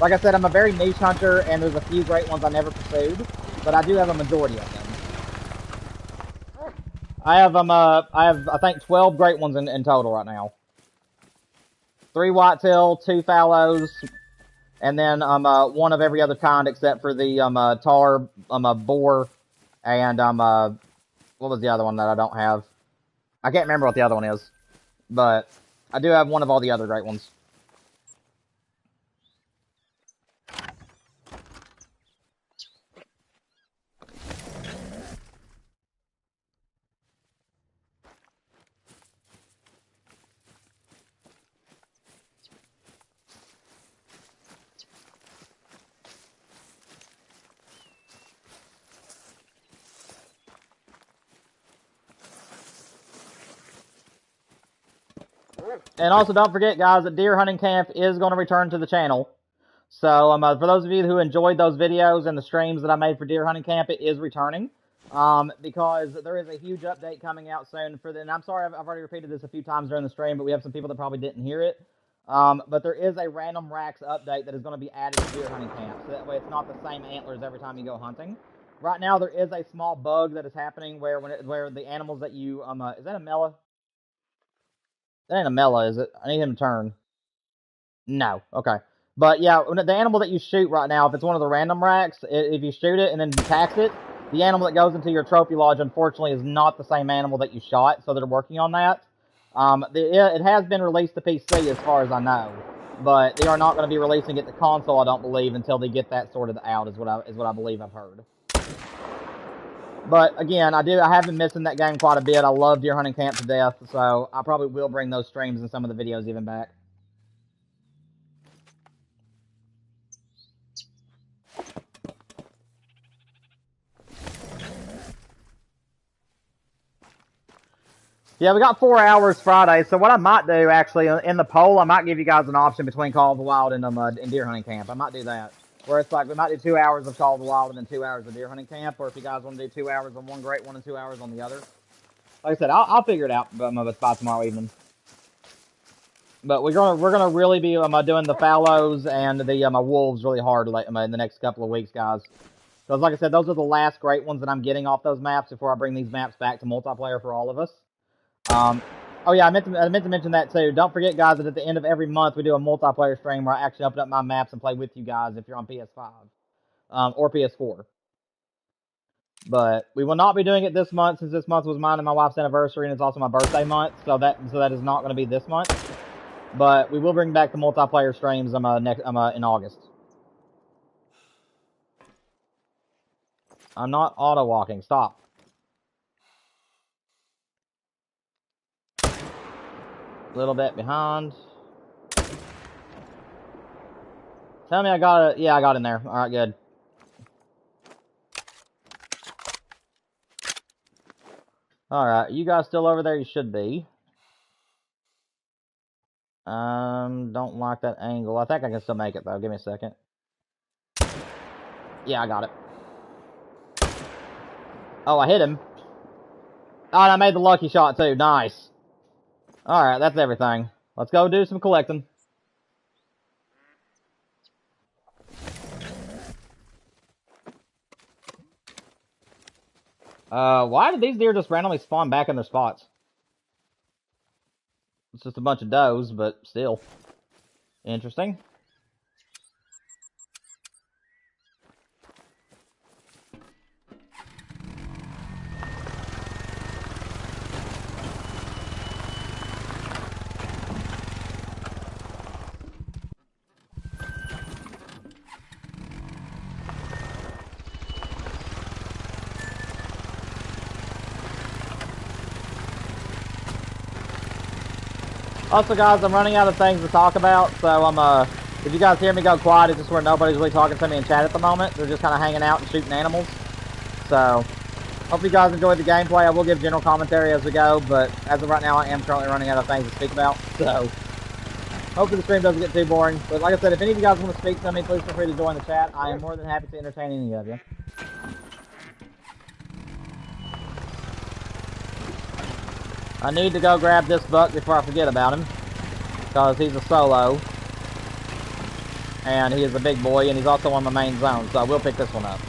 Like I said, I'm a very niche hunter, and there's a few Great Ones I never pursued, but I do have a majority of them. I have, I think, 12 Great Ones in total right now. 3 whitetail, 2 fallows, and then one of every other kind except for the tar, boar, and what was the other one that I don't have? I can't remember what the other one is, but I do have one of all the other Great Ones. And also, don't forget, guys, that deer hunting camp is going to return to the channel. So, for those of you who enjoyed those videos and the streams that I made for deer hunting camp, it is returning. Because there is a huge update coming out soon and I'm sorry, I've already repeated this a few times during the stream, but we have some people that probably didn't hear it. But there is a random racks update that is going to be added to deer hunting camp. So that way it's not the same antlers every time you go hunting. Right now, there is a small bug that is happening where the animals that you, is that a Mela? That ain't a Mela, is it? I need him to turn. No. Okay. But yeah, the animal that you shoot right now, if it's one of the random racks, if you shoot it and then you tax it, the animal that goes into your trophy lodge, unfortunately, is not the same animal that you shot, so they're working on that. It has been released to PC as far as I know, but they are not going to be releasing it to console, I don't believe, until they get that sorted out, is what I believe I've heard. But again, I have been missing that game quite a bit. I love deer hunting camp to death, so I probably will bring those streams and some of the videos even back. Yeah, we got 4 hours Friday, so what I might do, actually, in the poll, I might give you guys an option between Call of the Wild and Deer Hunting Camp. I might do that. Where it's like, we might do 2 hours of Call of the Wild and then 2 hours of Deer Hunting Camp, or if you guys want to do 2 hours on one great one and 2 hours on the other. Like I said, I'll figure it out by tomorrow evening. But we're gonna really be doing the Fallows and the Wolves really hard in the next couple of weeks, guys. Because like I said, those are the last great ones that I'm getting off those maps before I bring these maps back to multiplayer for all of us. Oh yeah, I meant to mention that too. Don't forget, guys, that at the end of every month we do a multiplayer stream where I actually open up my maps and play with you guys if you're on PS5 or PS4. But we will not be doing it this month, since this month was mine and my wife's anniversary, and it's also my birthday month. So that is not going to be this month. But we will bring back the multiplayer streams in August. I'm not auto walking. Stop. A little bit behind. Tell me I got it. Yeah, I got in there. All right, good. All right, you guys still over there? You should be. Don't like that angle. I think I can still make it though. Give me a second. Yeah, I got it. Oh, I hit him. Oh, and I made the lucky shot too. Nice. All right, that's everything. Let's go do some collecting. Why did these deer just randomly spawn back in their spots? It's just a bunch of does, but still. Interesting. Also, guys, I'm running out of things to talk about, so if you guys hear me go quiet, it's just where nobody's really talking to me in chat at the moment. They're just kind of hanging out and shooting animals. So, hope you guys enjoyed the gameplay. I will give general commentary as we go, but as of right now, I am currently running out of things to speak about. So, hopefully the stream doesn't get too boring. But like I said, if any of you guys want to speak to me, please feel free to join the chat. I am more than happy to entertain any of you. I need to go grab this buck before I forget about him, because he's a solo, and he is a big boy, and he's also on my main zone, so I will pick this one up.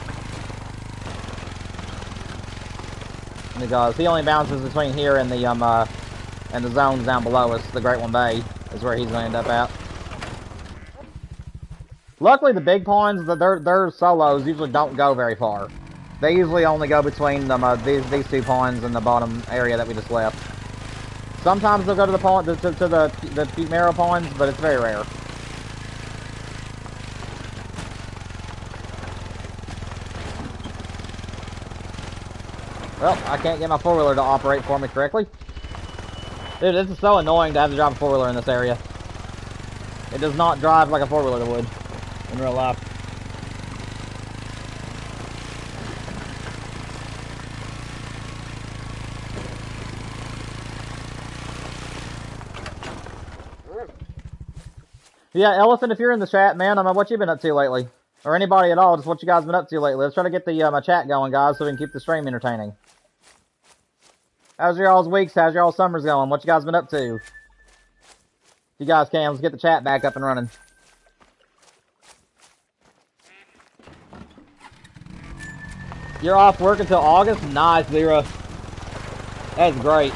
Because he only bounces between here and the zones down below us. The Great One Bay is where he's going to end up at. Luckily, the big ponds, their solos usually don't go very far. They usually only go between these two ponds and the bottom area that we just left. Sometimes they'll go to the pond, to the narrow ponds, but it's very rare. Well, I can't get my four-wheeler to operate for me correctly. Dude, this is so annoying to have to drive a four-wheeler in this area. It does not drive like a four-wheeler would in real life. Yeah, Elephant, if you're in the chat, man, what you been up to lately? Or anybody at all, just what you guys been up to lately. Let's try to get the chat going, guys, so we can keep the stream entertaining. How's your all's weeks? How's your all summers going? What you guys been up to? If you guys can, let's get the chat back up and running. You're off work until August? Nice, Zero. That's great.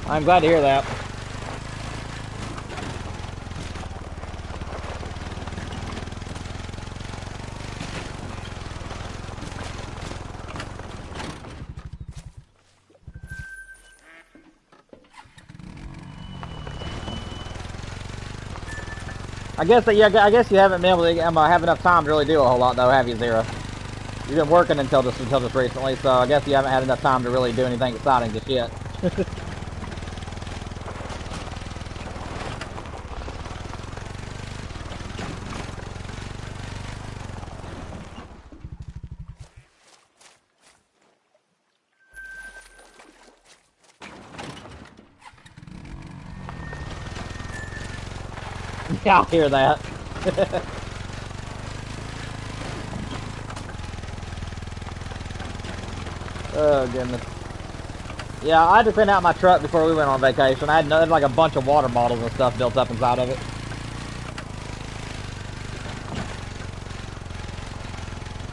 I'm glad to hear that. I guess you haven't been able to have enough time to really do a whole lot, though, have you, Zero? You've been working until just recently, so I guess you haven't had enough time to really do anything exciting just yet. Yeah, I hear that. Oh, goodness. Yeah, I had to clean out my truck before we went on vacation. I had like a bunch of water bottles and stuff built up inside of it.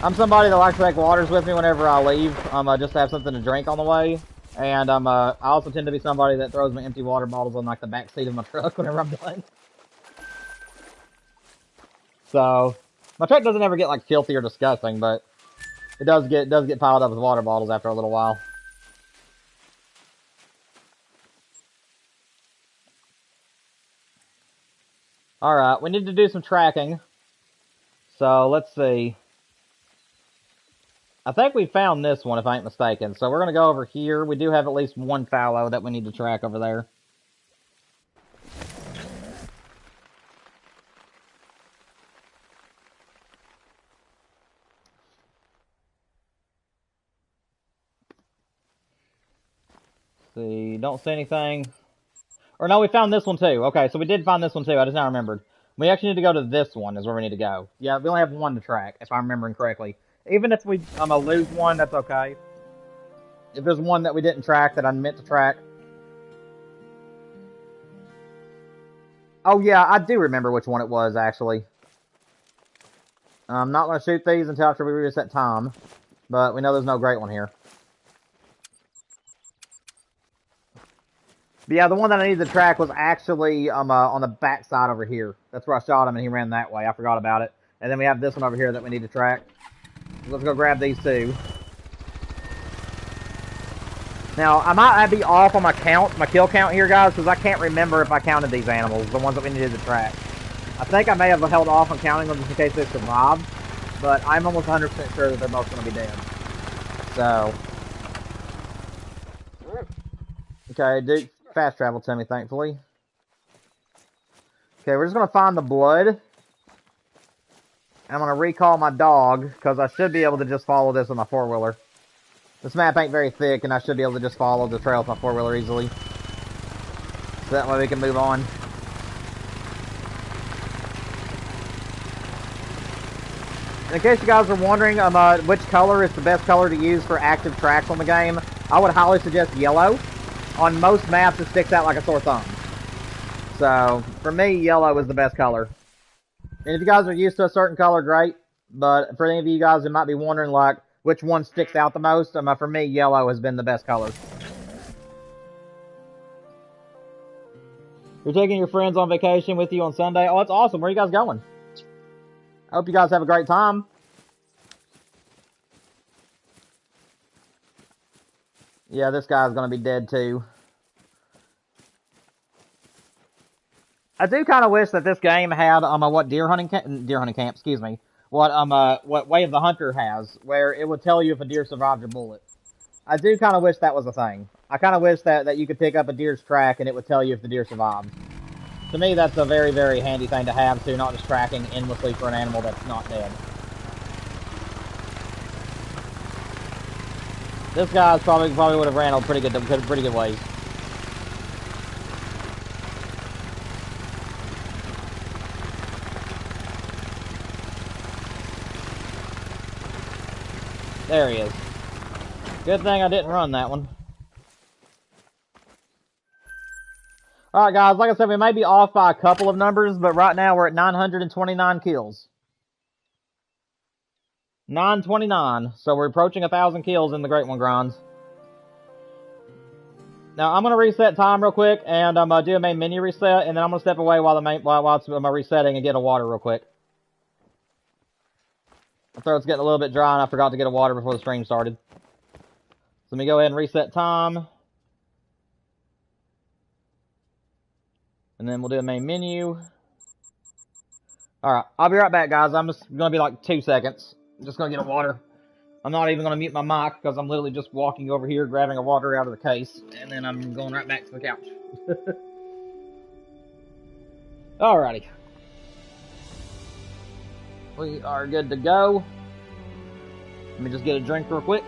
I'm somebody that likes to take waters with me whenever I leave, just to have something to drink on the way. And I also tend to be somebody that throws my empty water bottles on like the back seat of my truck whenever I'm done. So my truck doesn't ever get like filthy or disgusting, but it does get piled up with water bottles after a little while. Alright, we need to do some tracking. So let's see. I think we found this one, if I ain't mistaken. So we're going to go over here. We do have at least one fallow that we need to track over there. See, don't see anything. Or no, we found this one too. Okay, so we did find this one too. I just now remembered. We actually need to go to this one is where we need to go. Yeah, we only have one to track, if I'm remembering correctly. Even if we lose one, that's okay. If there's one that we didn't track that I meant to track. Oh yeah, I do remember which one it was, actually. I'm not going to shoot these until after we reset time. But we know there's no great one here. But yeah, the one that I needed to track was actually on the back side over here. That's where I shot him and he ran that way. I forgot about it. And then we have this one over here that we need to track. So let's go grab these two. Now, I might be off on my kill count here, guys, because I can't remember if I counted these animals, the ones that we needed to track. I think I may have held off on counting them just in case they survived, but I'm almost 100% sure that they're both going to be dead. So. Okay, Duke fast traveled to me, thankfully. Okay, we're just going to find the blood. I'm going to recall my dog, because I should be able to just follow this with my four-wheeler. This map ain't very thick, and I should be able to just follow the trail with my four-wheeler easily. So that way we can move on. In case you guys are wondering which color is the best color to use for active tracks on the game, I would highly suggest yellow. On most maps, it sticks out like a sore thumb. So, for me, yellow is the best color. And if you guys are used to a certain color, great. But for any of you guys who might be wondering, like, which one sticks out the most, for me, yellow has been the best color. You're taking your friends on vacation with you on Sunday? Oh, that's awesome. Where are you guys going? I hope you guys have a great time. Yeah, this guy's going to be dead too. I do kind of wish that this game had what deer hunting camp, excuse me. What Way of the Hunter has, where it would tell you if a deer survived your bullet. I do kind of wish that was a thing. I kind of wish that you could pick up a deer's track and it would tell you if the deer survived. To me, that's a very, very handy thing to have, too, not just tracking endlessly for an animal that's not dead. This guy's probably would have ran a pretty good ways. There he is. Good thing I didn't run that one. Alright guys, like I said, we may be off by a couple of numbers, but right now we're at 929 kills. 929, so we're approaching 1,000 kills in the Great One grinds. Now I'm gonna reset time real quick, and I'm gonna do a main menu reset, and then I'm gonna step away while it's resetting and get a water real quick. My throat's getting a little bit dry, and I forgot to get a water before the stream started. So let me go ahead and reset time. And then we'll do a main menu. Alright, I'll be right back, guys. I'm just going to be like 2 seconds. I'm just going to get a water. I'm not even going to mute my mic because I'm literally just walking over here, grabbing a water out of the case. And then I'm going right back to the couch. Alrighty. We are good to go. Let me just get a drink real quick.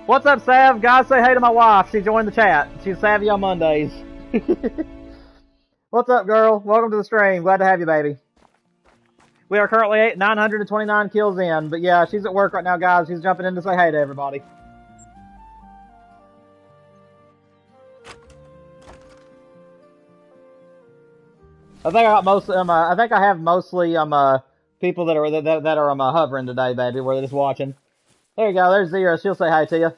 What's up, Sav? Guys, say hey to my wife. She joined the chat. She's savvy on Mondays. What's up, girl? Welcome to the stream. Glad to have you, baby. We are currently 929 kills in, but yeah, she's at work right now, guys. She's jumping in to say hey to everybody. I think I got mostly. I think I have mostly people that are hovering today, baby. Where they're just watching. There you go. There's Zero. She'll say hi to you.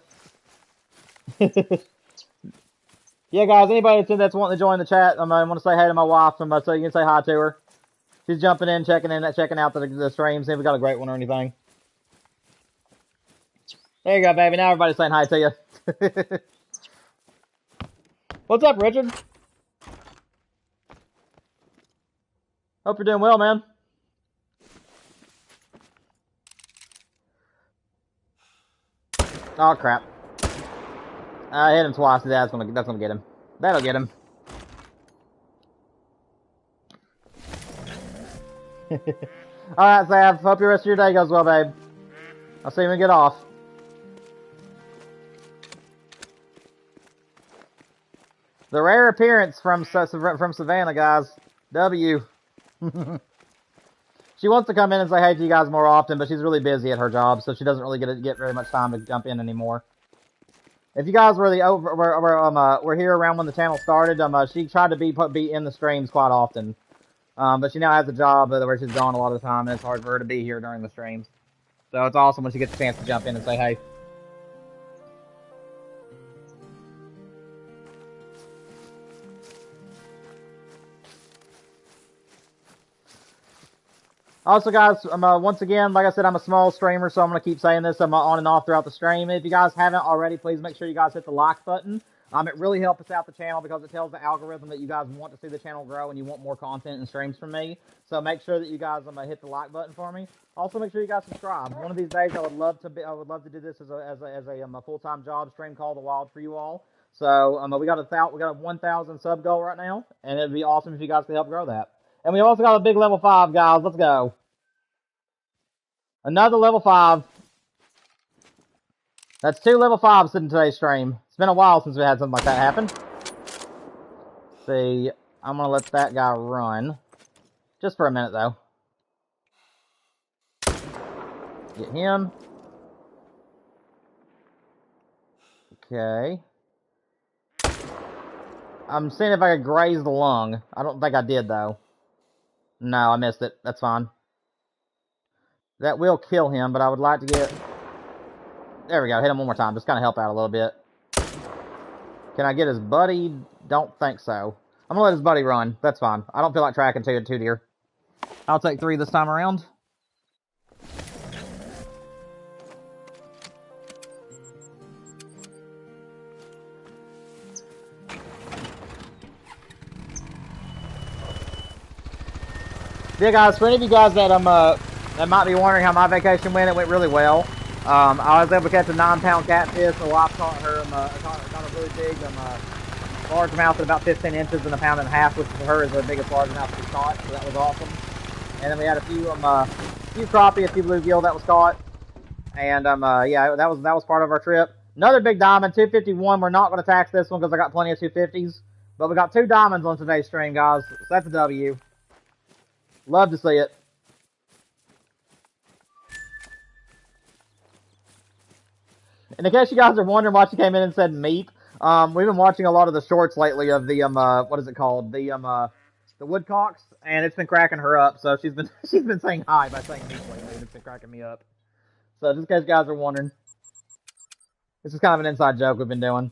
Yeah, guys. Anybody that's wanting to join the chat, I want to say hey to my wife, so you can say hi to her. She's jumping in, checking out the stream, see if we got a great one or anything. There you go, baby. Now everybody's saying hi to you. What's up, Richard? Hope you're doing well, man. Oh crap! I hit him twice. That's gonna get him. That'll get him. All right, Sav. Hope the rest of your day goes well, babe. I'll see you when we get off. The rare appearance from Savannah, guys. W. She wants to come in and say hey to you guys more often, but she's really busy at her job, so she doesn't really get very much time to jump in anymore. If you guys were here around when the channel started, she tried to be in the streams quite often, but she now has a job where she's gone a lot of the time, and it's hard for her to be here during the streams. So it's awesome when she gets a chance to jump in and say hey. Also, guys, once again, like I said, I'm a small streamer, so I'm going to keep saying this. I'm on and off throughout the stream. If you guys haven't already, please make sure you guys hit the like button. It really helps us out the channel because it tells the algorithm that you guys want to see the channel grow and you want more content and streams from me. So make sure that you guys hit the like button for me. Also, make sure you guys subscribe. One of these days, I would love to do this as a full-time job stream called The Wild for you all. So we got a 1,000 sub goal right now, and it'd be awesome if you guys could help grow that. And we also got a big level 5, guys. Let's go. Another level 5. That's 2 level 5s in today's stream. It's been a while since we had something like that happen. Let's see, I'm going to let that guy run. Just for a minute, though. Get him. Okay. I'm seeing if I could graze the lung. I don't think I did, though. No, I missed it. That's fine. That will kill him, but I would like to get... There we go. Hit him one more time. Just kind of help out a little bit. Can I get his buddy? Don't think so. I'm going to let his buddy run. That's fine. I don't feel like tracking two deer. I'll take 3 this time around. Yeah, guys, for any of you guys that might be wondering how my vacation went, it went really well. I was able to catch a 9-pound catfish. My wife caught her, got a really big, largemouth at about 15 inches and 1.5 pounds, which for her is the biggest largemouth she's caught. So that was awesome. And then we had a few crappie, a few bluegill that was caught. And yeah, that was part of our trip. Another big diamond, 251. We're not going to tax this one because I got plenty of 250s. But we got 2 diamonds on today's stream, guys. So that's a W. Love to see it. And in case you guys are wondering why she came in and said meep, we've been watching a lot of the shorts lately of the what is it called? The woodcocks, and it's been cracking her up. So she's been saying hi by saying meep lately, and it's been cracking me up. So just in case you guys are wondering, this is kind of an inside joke we've been doing.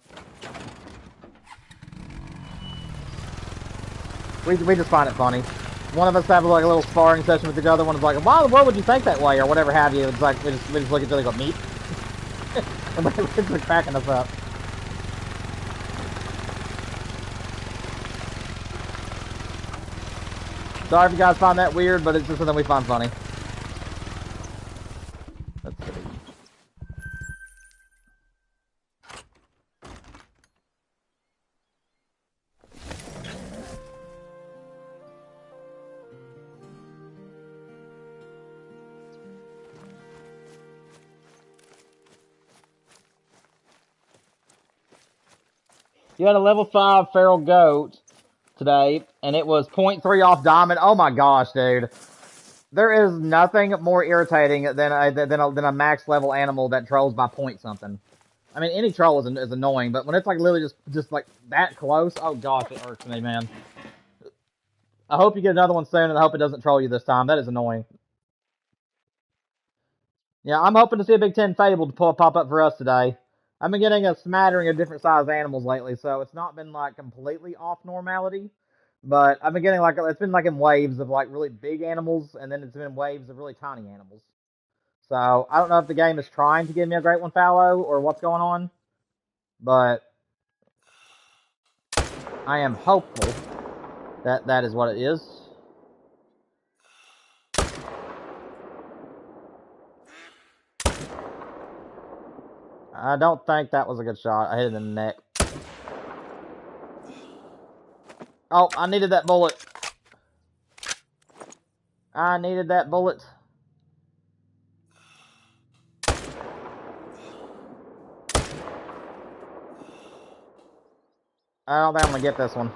We just find it funny. One of us have like a little sparring session with each other. One is like, "Why in the world would you think that way?" or whatever have you. It's like we just look at each other and go, "Meep," and it's been cracking us up. Sorry if you guys find that weird, but it's just something we find funny. Let's see. You had a level 5 feral goat today, and it was 0.3 off diamond. Oh my gosh, dude. There is nothing more irritating than a max level animal that trolls by point something. I mean, any troll is annoying, but when it's like literally just like that close, oh gosh, it irks me, man. I hope you get another one soon, and I hope it doesn't troll you this time. That is annoying. Yeah, I'm hoping to see a Big 10 Fable to pop up for us today. I've been getting a smattering of different sized animals lately, so it's not been like completely off normality. But I've been getting like it's been like in waves of like really big animals, and then it's been waves of really tiny animals. So I don't know if the game is trying to give me a great one, Fallow, or what's going on, but I am hopeful that that is what it is. I don't think that was a good shot. I hit it in the neck. Oh, I needed that bullet. I needed that bullet. I don't think I'm going to get this one.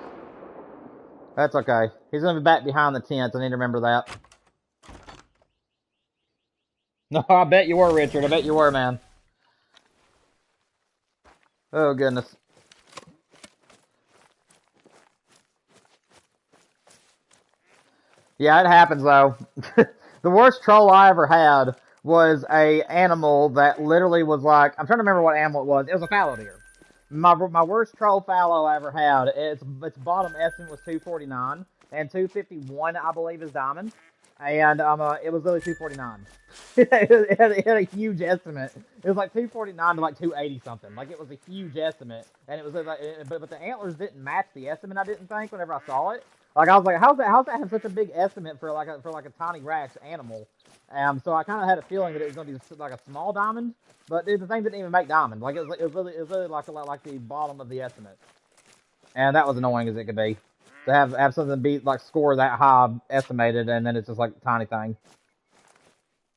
That's okay. He's going to be back behind the tent. I need to remember that. No, I bet you were, Richard. I bet you were, man. Oh, goodness. Yeah, it happens, though. The worst troll I ever had was a animal that literally was like... I'm trying to remember what animal it was. It was a fallow deer. My worst troll fallow I ever had, its bottom estimate was 249, and 251, I believe, is diamond. And it was literally 249. it had a huge estimate. It was like 249 to like 280 something. Like it was a huge estimate, and it was like, but the antlers didn't match the estimate. I didn't think whenever I saw it. Like I was like, how's that have such a big estimate for like a tiny grass animal? So I kind of had a feeling that it was going to be like a small diamond, but dude, the thing didn't even make diamond. Like it was really like the bottom of the estimate, and that was annoying as it could be to have something be like score that high estimated, and then it's just like a tiny thing.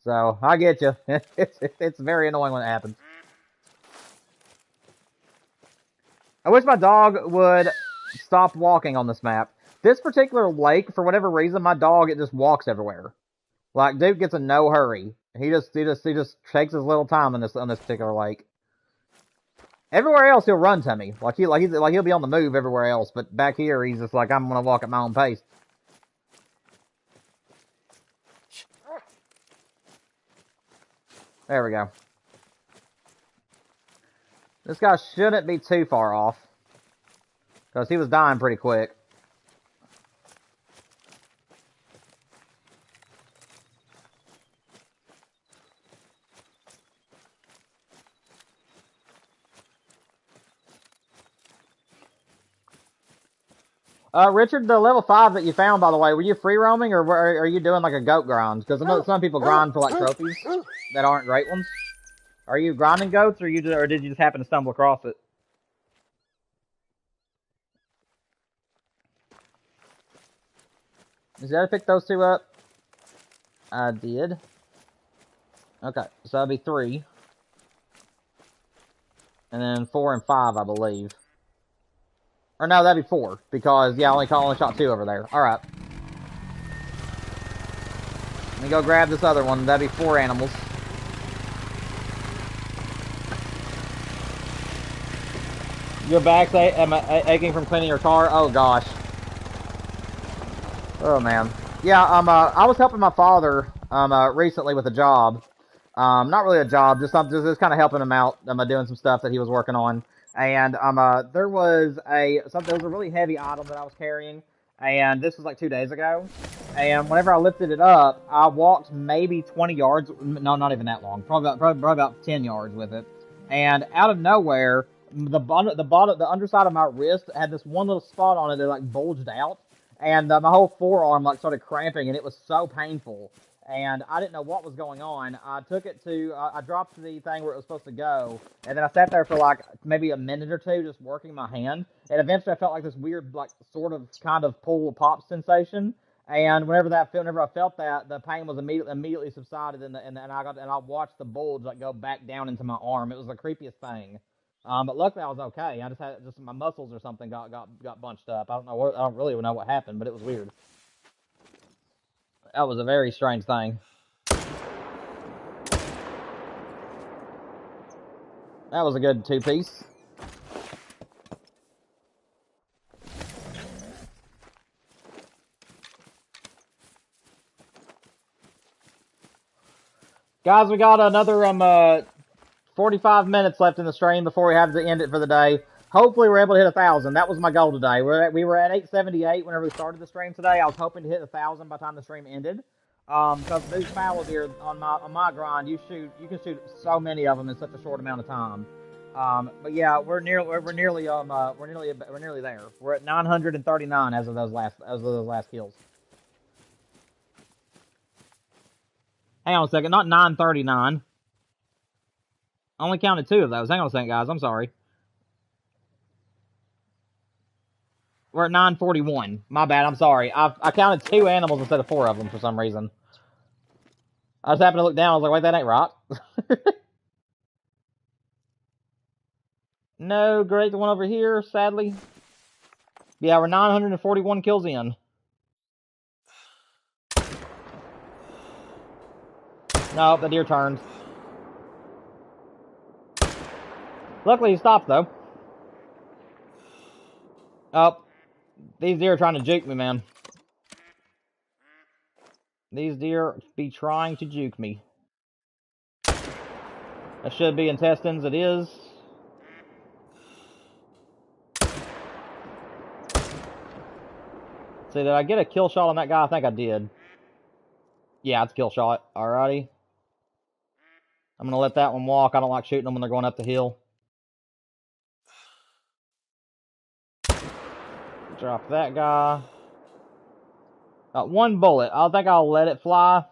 So I get you. It's very annoying when it happens. I wish my dog would stop walking on this map. This particular lake, for whatever reason, my dog, it just walks everywhere. Like, dude gets a no hurry. He just takes his little time on this particular lake. Everywhere else, he'll run to me. He'll be on the move everywhere else, but back here, he's just like, I'm gonna walk at my own pace. There we go. This guy shouldn't be too far off, because he was dying pretty quick. Richard, the level 5 that you found, by the way, were you free roaming, or are you doing like a goat grind? Because I know some people grind for like trophies that aren't great ones. Are you grinding goats, or did you just happen to stumble across it? Did I pick those two up? I did. Okay, so that'd be 3. And then 4 and 5, I believe. Or no, that'd be 4, because, yeah, I only shot 2 over there. Alright. Let me go grab this other one. That'd be 4 animals. Your back's aching from cleaning your car? Oh, gosh. Oh, man. Yeah, I was helping my father, recently with a job. Not really a job, just kind of helping him out, doing some stuff that he was working on. And, there was a really heavy item that I was carrying, and this was like 2 days ago. And whenever I lifted it up, I walked maybe 20 yards, no, not even that long, probably about 10 yards with it. And out of nowhere, the underside of my wrist had this one little spot on it that like bulged out, and my whole forearm like started cramping, and it was so painful. And I didn't know what was going on. I took it to, I dropped the thing where it was supposed to go, and then I sat there for like maybe a minute or two just working my hand, and eventually I felt like this weird, like, sort of, kind of pull pop sensation. And whenever I felt that, the pain was immediately subsided, and I watched the bulge like go back down into my arm. It was the creepiest thing. But luckily I was okay. I just had my muscles or something got bunched up. I don't really know what happened, but it was weird. That was a very strange thing. That was a good 2-piece. Guys, we got another 45 minutes left in the stream before we have to end it for the day. Hopefully we're able to hit 1,000. That was my goal today. We were at 878 whenever we started the stream today. I was hoping to hit 1,000 by the time the stream ended. Because these fallow deer on my grind, you can shoot so many of them in such a short amount of time. But yeah, we're nearly there. We're at 939 as of those last kills. Hang on a second, not 939. I only counted 2 of those. Hang on a second, guys. I'm sorry. We're at 941. My bad. I'm sorry. I counted 2 animals instead of 4 of them for some reason. I just happened to look down. I was like, wait, that ain't right. No, great. The one over here, sadly. Yeah, we're 941 kills in. No, the deer turned. Luckily, he stopped, though. Oh, these deer are trying to juke me, man. These deer be trying to juke me. That should be intestines. It is. See, did I get a kill shot on that guy? I think I did. Yeah, it's a kill shot. Alrighty. I'm going to let that one walk. I don't like shooting them when they're going up the hill. Drop that guy. Got 1 bullet. I think I'll let it fly.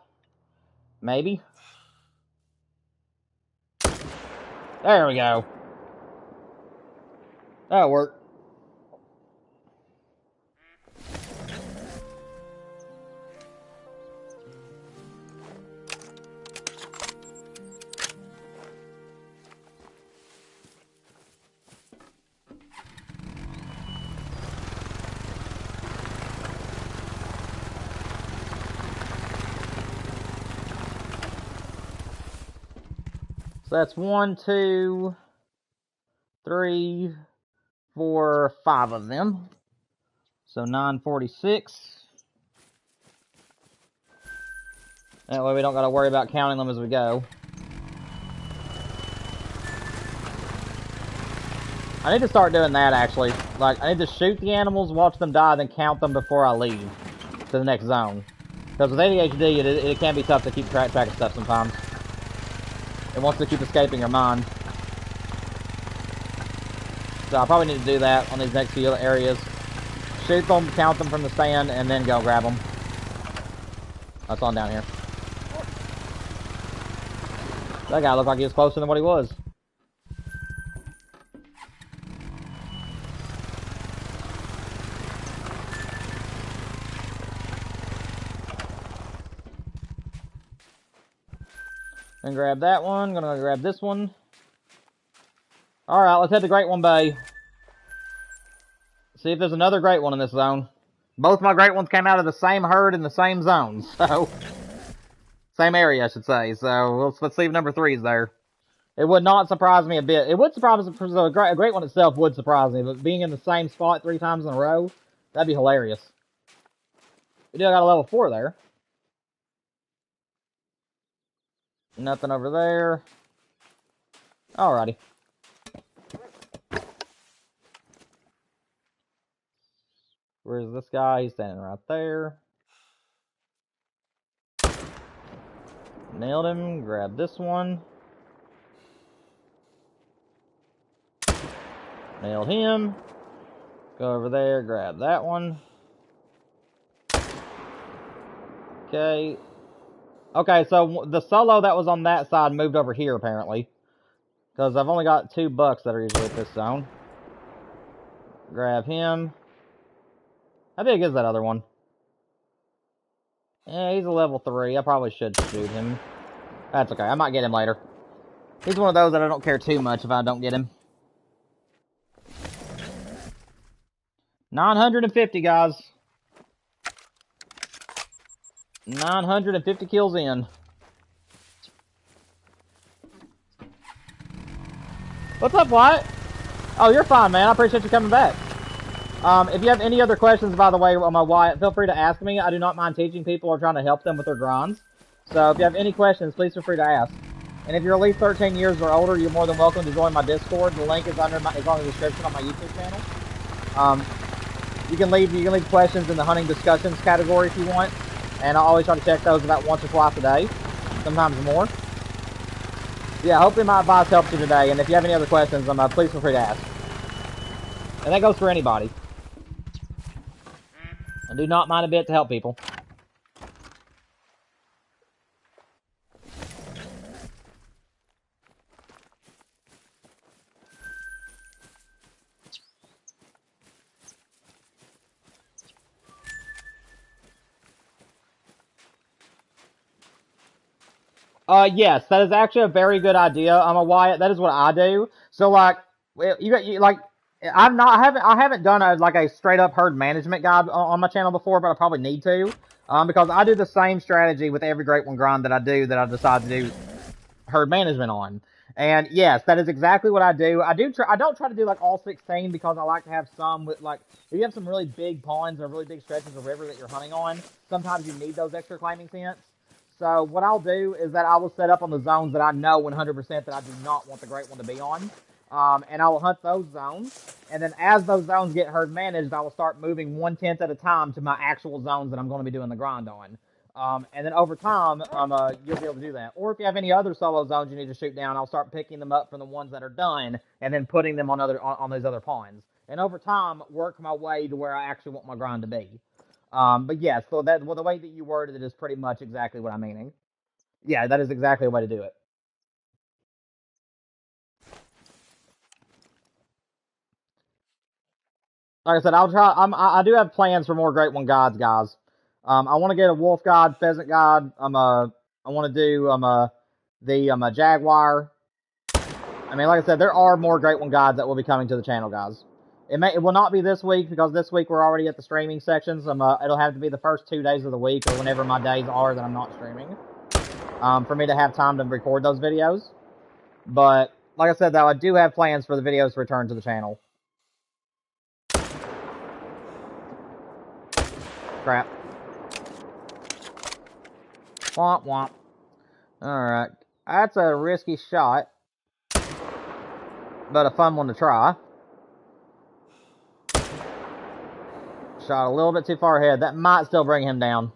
Maybe. There we go. That'll work. So that's 1, 2, 3, 4, 5 of them. So 946. That way we don't got to worry about counting them as we go. I need to start doing that, actually. Like, I need to shoot the animals, watch them die, then count them before I leave to the next zone. Because with ADHD, it can be tough to keep track of stuff sometimes. It wants to keep escaping your mind. So I probably need to do that on these next few areas. Shoot them, count them from the stand, and then go grab them. That's on down here. That guy looked like he was closer than what he was. Gonna grab that one. Gonna grab this one. Alright, let's head to Great One Bay. See if there's another great one in this zone. Both my great ones came out of the same herd in the same zone, so... Same area, I should say. So, let's see if number 3 is there. It would not surprise me a bit. It would surprise me, so a great one itself would surprise me, but being in the same spot 3 times in a row, that'd be hilarious. We do got a level 4 there. Nothing over there. Alrighty. Where's this guy? He's standing right there. Nailed him. Grab this one. Nailed him. Go over there. Grab that one. Okay. Okay, so the solo that was on that side moved over here, apparently. Because I've only got 2 bucks that are usually at this zone. Grab him. How big is that other one? Yeah, he's a level 3. I probably should shoot him. That's okay. I might get him later. He's one of those that I don't care too much if I don't get him. 950, guys. 950 kills in. What's up, Wyatt? Oh, you're fine, man. I appreciate you coming back. If you have any other questions, by the way, on my Wyatt, feel free to ask me. I do not mind teaching people or trying to help them with their grinds. So if you have any questions, please feel free to ask. And if you're at least 13 years or older, you're more than welcome to join my Discord. The link is on the description on my YouTube channel. You can leave questions in the hunting discussions category if you want, and I always try to check those about once or twice a day, sometimes more. Yeah, hopefully my advice helps you today. And if you have any other questions, please feel free to ask. And that goes for anybody. I do not mind a bit to help people. Yes, that is actually a very good idea. I'm a Wyatt. That is what I do. So like, I haven't done a straight up herd management guide on my channel before, but I probably need to, because I do the same strategy with every Great One grind that I do that I decide to do herd management on. And yes, that is exactly what I do. I don't try to do like all 16 because I like to have some with like, if you have some really big ponds or really big stretches of river that you're hunting on, sometimes you need those extra claiming scents. So what I'll do is that I will set up on the zones that I know 100% that I do not want the Great One to be on. And I will hunt those zones. And then as those zones get herd managed, I will start moving 1/10 at a time to my actual zones that I'm going to be doing the grind on. And then over time, you'll be able to do that. Or if you have any other solo zones you need to shoot down, I'll start picking them up from the ones that are done and then putting them on those other ponds. And over time, work my way to where I actually want my grind to be. But yes, so the way that you worded it is pretty much exactly what I'm meaning. Yeah, that is exactly the way to do it. Like I said, I'll try. I do have plans for more Great One guides, guys. I want to get a wolf guide, pheasant guide. I want to do a jaguar. I mean, like I said, there are more Great One guides that will be coming to the channel, guys. It will not be this week because this week we're already at the streaming sections. It'll have to be the first 2 days of the week or whenever my days are that I'm not streaming, for me to have time to record those videos. But like I said, though, I do have plans for the videos to return to the channel. Crap. Womp womp. Alright. That's a risky shot, but a fun one to try. Shot a little bit too far ahead. That might still bring him down.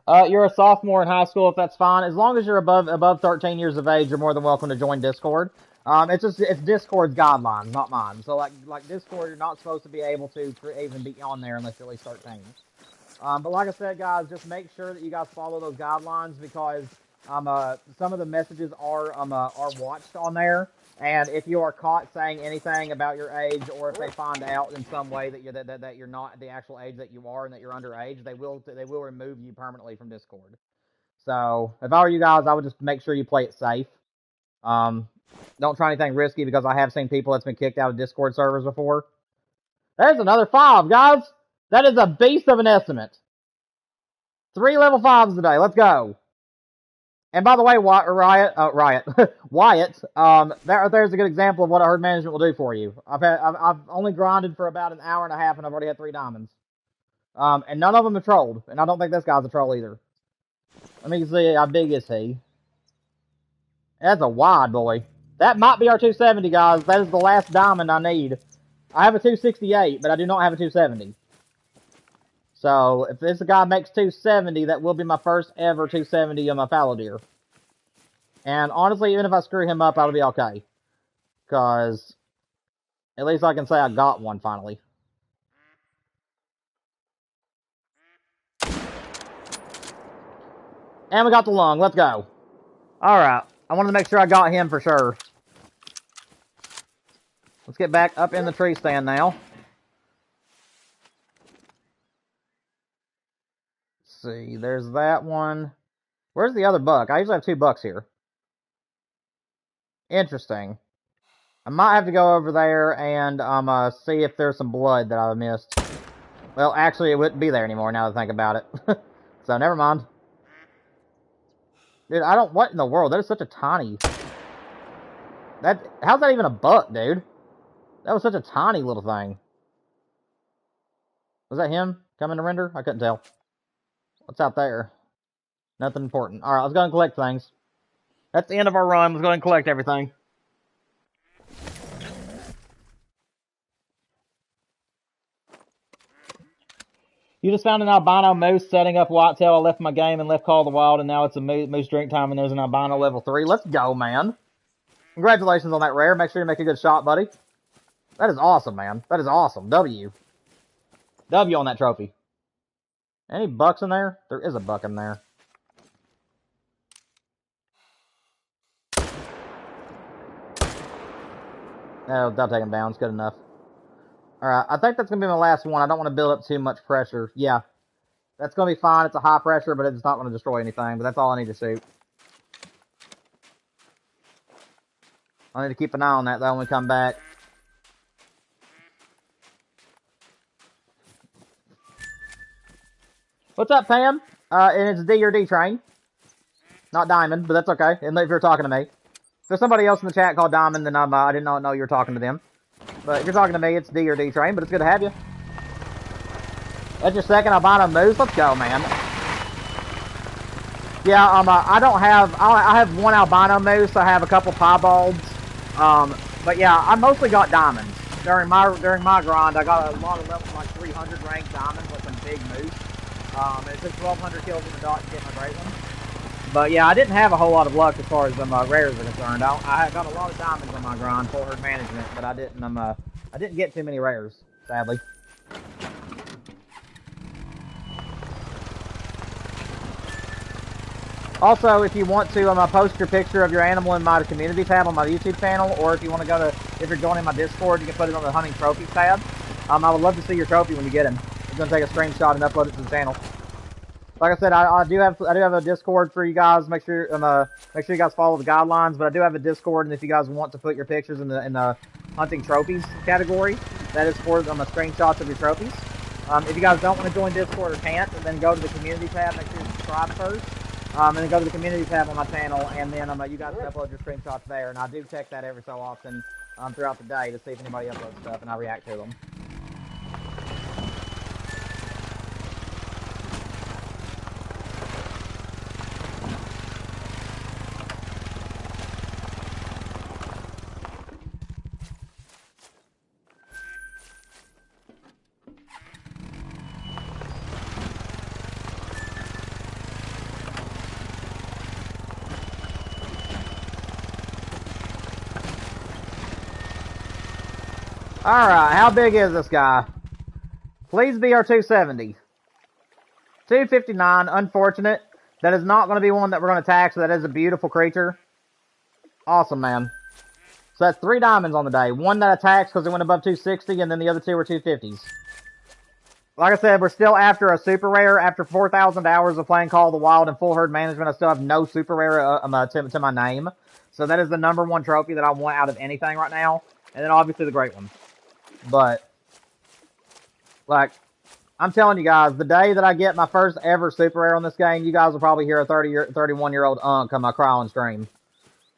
You're a sophomore in high school, if that's fine. As long as you're above 13 years of age, you're more than welcome to join Discord. It's Discord's guidelines, not mine. So like Discord, you're not supposed to be able to even be on there unless you're at least 13. But like I said, guys, just make sure that you guys follow those guidelines because some of the messages are watched on there. And if you are caught saying anything about your age, or if they find out in some way that you're not the actual age that you are and that you're underage, they will remove you permanently from Discord. So if I were you guys, I would just make sure you play it safe. Don't try anything risky because I have seen people that's been kicked out of Discord servers before. There's another 5, guys. That is a beast of an estimate. 3 level 5s today. Let's go. And by the way, Wyatt, there's a good example of what a herd management will do for you. I've only grinded for about an hour and a half, and I've already had 3 diamonds. And none of them have trolled, and I don't think this guy's a troll either. Let me see how big is he. That's a wide boy. That might be our 270, guys. That is the last diamond I need. I have a 268, but I do not have a 270. So, if this guy makes 270, that will be my first ever 270 on my fallow deer. And honestly, even if I screw him up, I'll be okay. Because at least I can say I got one finally. And we got the lung. Let's go. Alright. I wanted to make sure I got him for sure. Let's get back up in the tree stand now. Let's see. There's that one. Where's the other buck? I usually have 2 bucks here. Interesting. I might have to go over there and see if there's some blood that I missed. Well, actually, it wouldn't be there anymore now that I think about it. So, never mind. Dude, I don't... What in the world? That is such a tiny... How's that even a buck, dude? That was such a tiny little thing. Was that him coming to render? I couldn't tell. What's out there? Nothing important. Alright, let's go and collect things. That's the end of our run. Let's go and collect everything. You just found an albino moose setting up whitetail. I left my game and left Call of the Wild, and now it's a moose drink time, and there's an albino level 3. Let's go, man. Congratulations on that rare. Make sure you make a good shot, buddy. That is awesome, man. That is awesome. W. W on that trophy. Any bucks in there? There is a buck in there. No, that'll take him down. It's good enough. Alright, I think that's going to be my last one. I don't want to build up too much pressure. Yeah. That's going to be fine. It's a high pressure, but it's not going to destroy anything. But that's all I need to shoot. I need to keep an eye on that, though, when we come back. What's up, Pam? And it's D or D train. Not Diamond, but that's okay. If you're talking to me. If there's somebody else in the chat called Diamond, then I did not know you were talking to them. But if you're talking to me, it's D or D train, but it's good to have you. That's your second albino moose. Let's go, man. Yeah, I don't have... I have one albino moose. I have a couple piebalds. But yeah, I mostly got diamonds. During my grind, I got a lot of level, like 300 ranked diamonds with some big moose. And it took 1,200 kills in the dot to get my great one. But yeah, I didn't have a whole lot of luck as far as rares are concerned. I got a lot of diamonds on my grind, full herd management, but I didn't get too many rares, sadly. Also, if you want to, post your picture of your animal in my community tab on my YouTube channel, or if you want to if you're going in my Discord, you can put it on the hunting trophies tab. I would love to see your trophy when you get him. I'm gonna take a screenshot and upload it to the channel. Like I said, I do have a Discord for you guys. Make sure you guys follow the guidelines. But I do have a Discord, and if you guys want to put your pictures in the hunting trophies category, that is for screenshots of your trophies. If you guys don't want to join Discord or can't, then go to the community tab. Make sure you subscribe first, and then go to the community tab on my channel, and then you guys can upload your screenshots there. And I do check that every so often throughout the day to see if anybody uploads stuff, and I react to them. Alright, how big is this guy? Please be our 270. 259, unfortunate. That is not going to be one that we're going to attack, so that is a beautiful creature. Awesome, man. So that's 3 diamonds on the day. One that attacks because it went above 260, and then the other 2 were 250s. Like I said, we're still after a super rare. After 4,000 hours of playing Call of the Wild and full herd management, I still have no super rare to my name. So that is the #1 trophy that I want out of anything right now. And then obviously the great one. But, like, I'm telling you guys, the day that I get my first ever super rare on this game, you guys will probably hear a 31-year-old come cry on stream.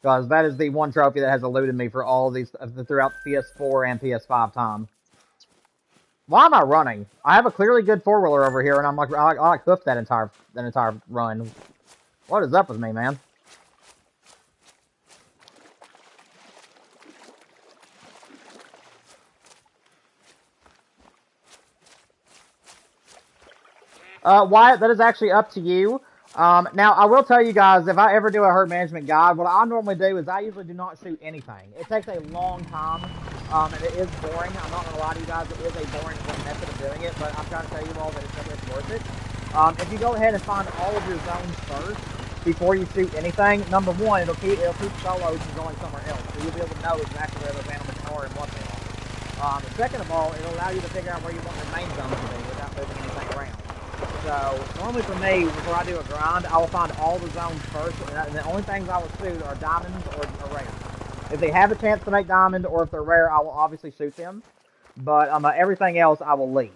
Because that is the one trophy that has eluded me for all of these, throughout PS4 and PS5 time. Why am I running? I have a clearly good four-wheeler over here, and I'm like, I hoofed that entire run. What is up with me, man? Wyatt, that is actually up to you. Now, I will tell you guys, if I ever do a herd management guide, what I normally do is I usually do not shoot anything. It takes a long time, and it is boring. I'm not going to lie to you guys, it is a boring method of doing it, but I'm trying to tell you all that it's worth it. If you go ahead and find all of your zones first, before you shoot anything, number one, it'll keep solos from going somewhere else, so you'll be able to know exactly where those animals are and what they are. Second of all, it'll allow you to figure out where you want your main zones to be without moving anything around. So, normally for me, before I do a grind, I will find all the zones first, and the only things I will shoot are diamonds or rares. If they have a chance to make diamond, or if they're rare, I will obviously shoot them. But everything else, I will leave.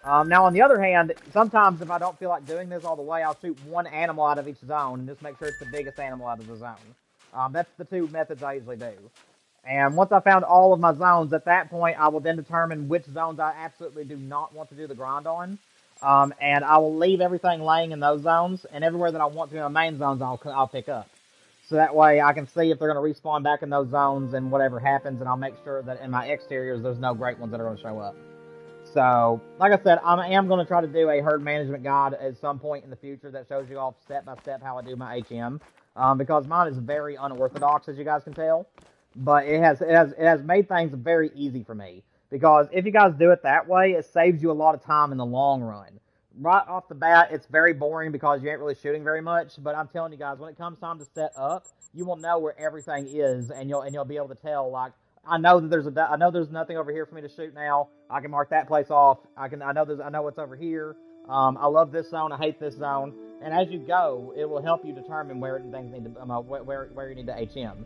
Now, on the other hand, sometimes if I don't feel like doing this all the way, I'll shoot one animal out of each zone and just make sure it's the biggest animal out of the zone. That's the two methods I usually do. And once I found all of my zones, at that point, I will then determine which zones I absolutely do not want to do the grind on. And I will leave everything laying in those zones, and everywhere that I want to in the main zones, I'll pick up. So that way I can see if they're going to respawn back in those zones and whatever happens, and I'll make sure that in my exteriors there's no great ones that are going to show up. So, like I said, I am going to try to do a herd management guide at some point in the future that shows you all step by step how I do my HM. Because mine is very unorthodox, as you guys can tell. But it has made things very easy for me. Because if you guys do it that way, it saves you a lot of time in the long run. Right off the bat, it's very boring because you ain't really shooting very much. But I'm telling you guys, when it comes time to set up, you will know where everything is, and you'll be able to tell. Like, I know there's nothing over here for me to shoot now. I can mark that place off. I know what's over here. I love this zone. I hate this zone. And as you go, it will help you determine where things need to where you need to HM.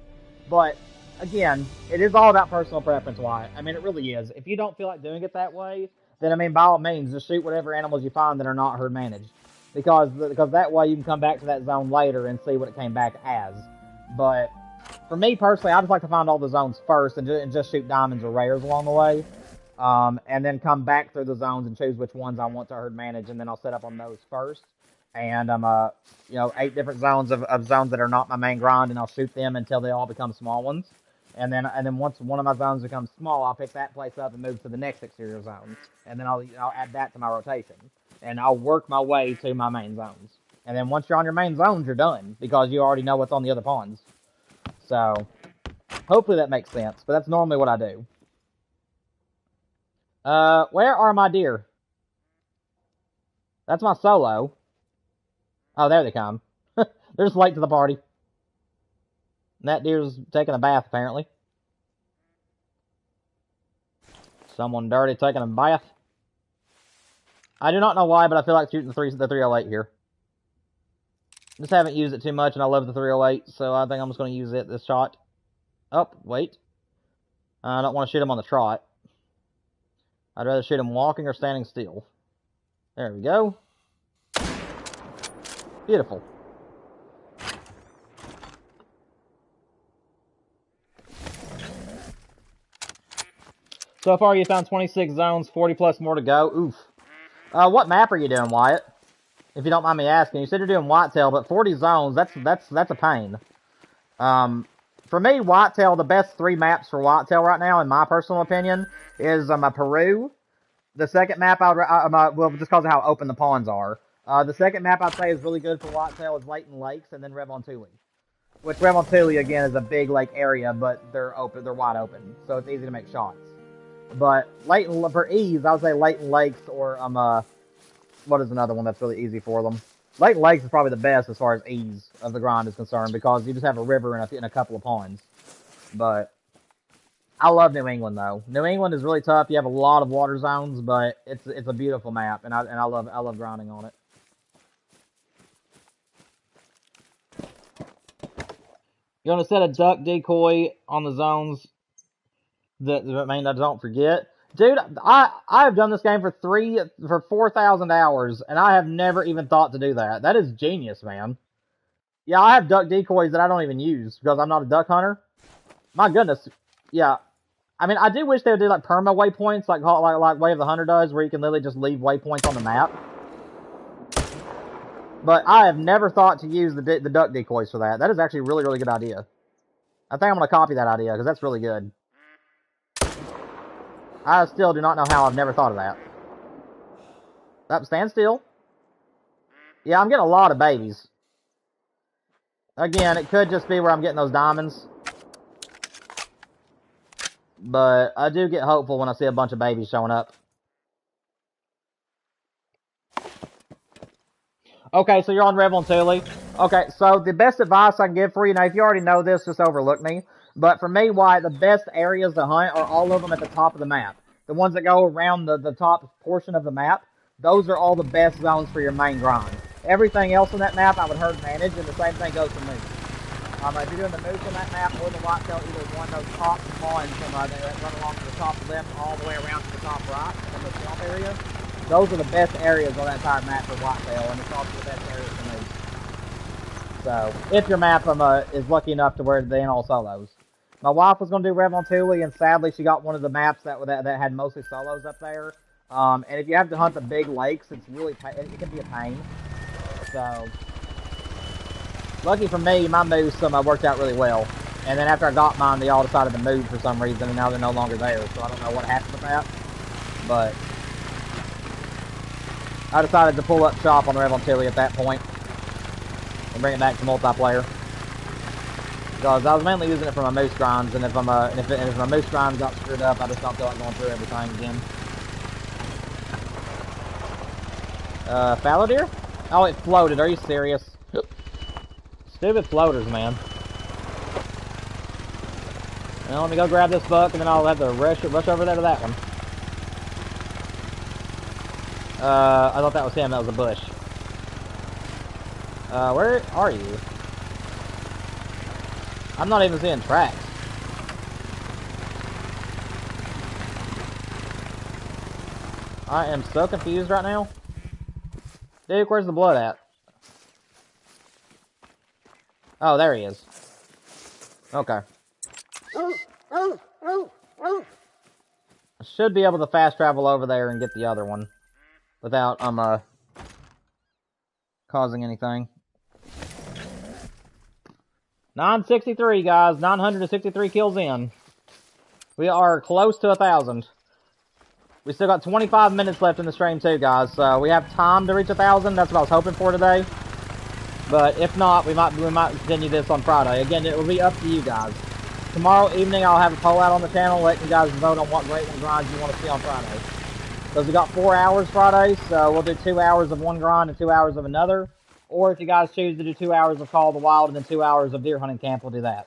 But again, it is all about personal preference. Why? I mean, it really is. If you don't feel like doing it that way, then I mean, by all means, just shoot whatever animals you find that are not herd managed, because that way you can come back to that zone later and see what it came back as. But for me personally, I just like to find all the zones first and just shoot diamonds or rares along the way, and then come back through the zones and choose which ones I want to herd manage, and then I'll set up on those first. And 8 different zones of zones that are not my main grind, and I'll shoot them until they all become small ones. And then once one of my zones becomes small, I'll pick that place up and move to the next exterior zone. And then I'll add that to my rotation. And I'll work my way to my main zones. And then once you're on your main zones, you're done, because you already know what's on the other pawns. So, hopefully that makes sense, but that's normally what I do. Where are my deer? That's my solo. Oh, there they come. They're just late to the party. And that deer's taking a bath, apparently. Someone dirty taking a bath. I do not know why, but I feel like shooting the 308 here. Just haven't used it too much, and I love the 308, so I think I'm just going to use it this shot. Oh, wait. I don't want to shoot him on the trot. I'd rather shoot him walking or standing still. There we go. Beautiful. So far, you found 26 zones, 40 plus more to go. Oof. What map are you doing, Wyatt? If you don't mind me asking. You said you're doing whitetail, but 40 zones, that's a pain. For me, whitetail, the best 3 maps for whitetail right now, in my personal opinion, is Peru. The second map, well, just because of how open the ponds are. The second map I'd say is really good for whitetail is Layton Lakes, and then Revontuli. Which Revontuli, again, is a big lake area, but they're wide open, so it's easy to make shots. But Layton, for ease, I would say Layton Lakes, or what is another one that's really easy for them? Layton Lakes is probably the best as far as ease of the grind is concerned, because you just have a river and a couple of ponds. But I love New England, though. New England is really tough. You have a lot of water zones, but it's a beautiful map, and I love grinding on it. You want to set a duck decoy on the zones that I don't forget. Dude, I have done this game for 4,000 hours, and I have never even thought to do that. That is genius, man. Yeah, I have duck decoys that I don't even use, because I'm not a duck hunter. My goodness. Yeah. I mean, I do wish they would do, like, perma waypoints, like Way of the Hunter does, where you can literally just leave waypoints on the map. But I have never thought to use the duck decoys for that. That is actually a really, really good idea. I think I'm going to copy that idea, because that's really good. I still do not know how I've never thought of that. Up, stand still. Yeah, I'm getting a lot of babies. Again, it could just be where I'm getting those diamonds. But I do get hopeful when I see a bunch of babies showing up. Okay, so you're on Revontuli. Okay, so the best advice I can give for you, now if you already know this, just overlook me. But for me, the best areas to hunt are all of them at the top of the map. The ones that go around the top portion of the map, those are all the best zones for your main grind. Everything else on that map, I would herd manage, and the same thing goes for me. If you're doing the moose on that map or the whitetail, either one of those top ponds that run along to the top left all the way around to the top right in the swamp area, those are the best areas on that entire map for whitetail, and it's also the best areas for moose. So, if your map is lucky enough to where they ain't all solos. My wife was going to do Rev on Thule, and sadly she got one of the maps that had mostly solos up there. And if you have to hunt the big lakes, it can be a pain. So, lucky for me, my moose worked out really well. And then after I got mine, they all decided to move for some reason, and now they're no longer there. So I don't know what happened with that. But I decided to pull up shop on the Rev on Thule at that point and bring it back to multiplayer. Because I was mainly using it for my moose grinds, and if my moose grinds got screwed up, I just don't feel like going through everything again. Fallow deer? Oh, it floated. Are you serious? Stupid floaters, man. Well, let me go grab this buck, and then I'll have to rush over there to that one. I thought that was him. That was a bush. Where are you? I'm not even seeing tracks. I am so confused right now. Dude, where's the blood at? Oh, there he is. Okay. I should be able to fast travel over there and get the other one without causing anything. 963, guys. 963 kills in. We are close to 1,000. We still got 25 minutes left in the stream too, guys. So we have time to reach 1,000. That's what I was hoping for today. But if not, we might continue this on Friday. Again, it will be up to you guys. Tomorrow evening, I'll have a poll out on the channel, letting you guys vote on what Great One grinds you want to see on Friday. Because we got 4 hours Friday, so we'll do 2 hours of one grind and 2 hours of another. Or if you guys choose to do 2 hours of Call of the Wild and then 2 hours of deer hunting camp, we'll do that.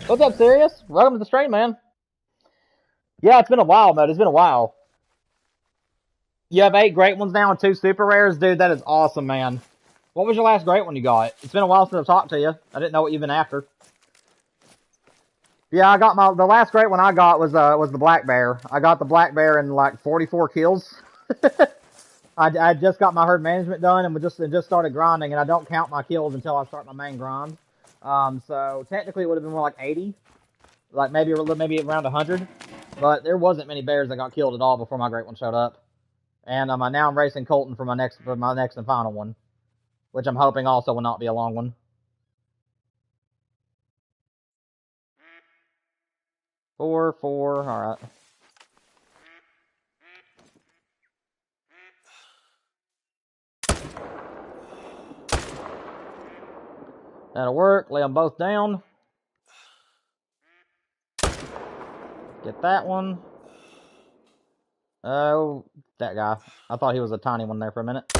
What's up, Sirius? Welcome to the stream, man. Yeah, it's been a while, mate. It's been a while. You have 8 great ones now and 2 super rares? Dude, that is awesome, man. What was your last great one you got? It's been a while since I've talked to you. I didn't know what you've been after. Yeah, I got the last great one I got was the black bear. I got the black bear in like 44 kills. I just got my herd management done and just started grinding, and I don't count my kills until I start my main grind. So technically it would have been more like 80, like maybe around 100. But there wasn't many bears that got killed at all before my great one showed up. And now I'm racing Colton for my next and final one, which I'm hoping also will not be a long one. Four, all right. That'll work. Lay them both down. Get that one. Oh, that guy. I thought he was a tiny one there for a minute.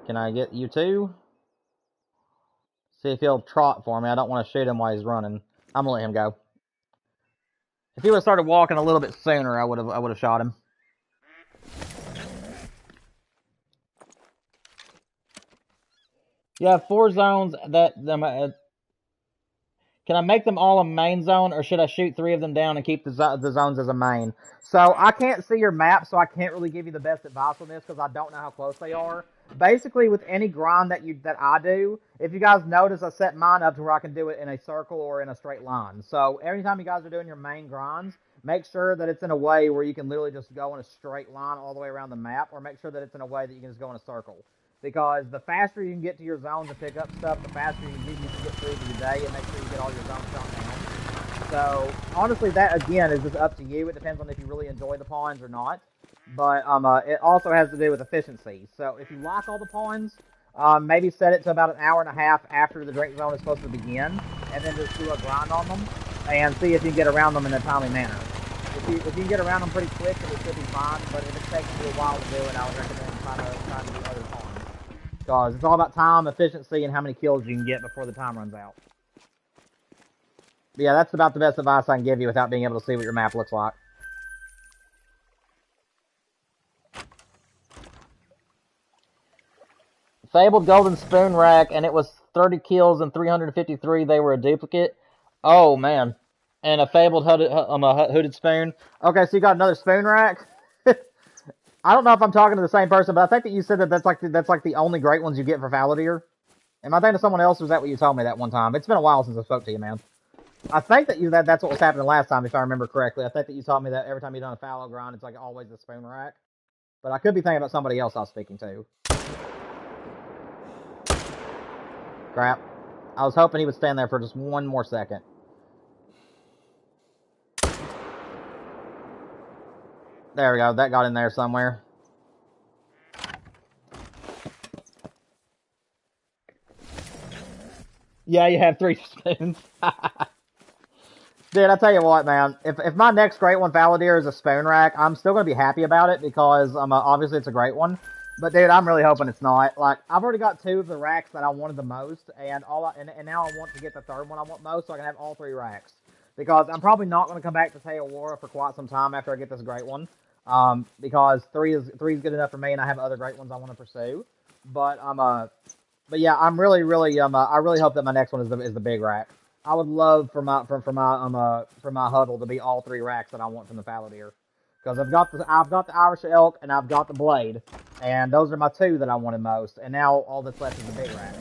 Can I get you too? See if he'll trot for me. I don't want to shoot him while he's running. I'm gonna let him go. If he would have started walking a little bit sooner, I would have shot him. You have 4 zones that can I make them all a main zone, or should I shoot 3 of them down and keep the zones as a main? So I can't see your map, so I can't really give you the best advice on this because I don't know how close they are. Basically, with any grind that I do, if you guys notice, I set mine up to where I can do it in a circle or in a straight line. So anytime you guys are doing your main grinds, make sure that it's in a way where you can literally just go in a straight line all the way around the map, or make sure that it's in a way that you can just go in a circle. Because the faster you can get to your zones and pick up stuff, the faster you can get through to your day and make sure you get all your zones shot down. So, honestly, that, again, is just up to you. It depends on if you really enjoy the pawns or not. But it also has to do with efficiency. So, if you like all the pawns, maybe set it to about an hour and a half after the drink zone is supposed to begin, and then just do a grind on them, and see if you can get around them in a timely manner. If you can get around them pretty quick, then it should be fine, but if it takes you a while to do it, I would recommend trying to do other pawns. Because it's all about time, efficiency, and how many kills you can get before the time runs out. But yeah, that's about the best advice I can give you without being able to see what your map looks like. Fabled Golden Spoon Rack, and it was 30 kills and 353. They were a duplicate. Oh, man. And a Fabled Hooded Spoon. Okay, so you got another Spoon Rack? I don't know if I'm talking to the same person, but I think that you said that that's like the only great ones you get for Fallow Deer. Am I thinking of someone else, or was that what you told me that one time? It's been a while since I spoke to you, man. I think that that's what was happening last time, if I remember correctly. I think that you told me that every time you done a Fallow grind, it's like always the Spoon Rack. But I could be thinking about somebody else I was speaking to. Crap. I was hoping he would stand there for just one more second. There we go. That got in there somewhere. Yeah, you have 3 spoons. Dude, I tell you what, man. If my next great one, Fallow Deer, is a Spoon Rack, I'm still going to be happy about it because obviously it's a great one. But, dude, I'm really hoping it's not. Like, I've already got 2 of the racks that I wanted the most, and now I want to get the 3rd one I want most so I can have all 3 racks. Because I'm probably not going to come back to Teowara for quite some time after I get this great one. Because 3 is good enough for me, and I have other great ones I want to pursue. But yeah, I'm really I really hope that my next one is the big rack. I would love for my huddle to be all 3 racks that I want from the Fallow Deer, because I've got the Irish elk and I've got the blade, and those are my 2 that I wanted most. And now all that's left is the big rack.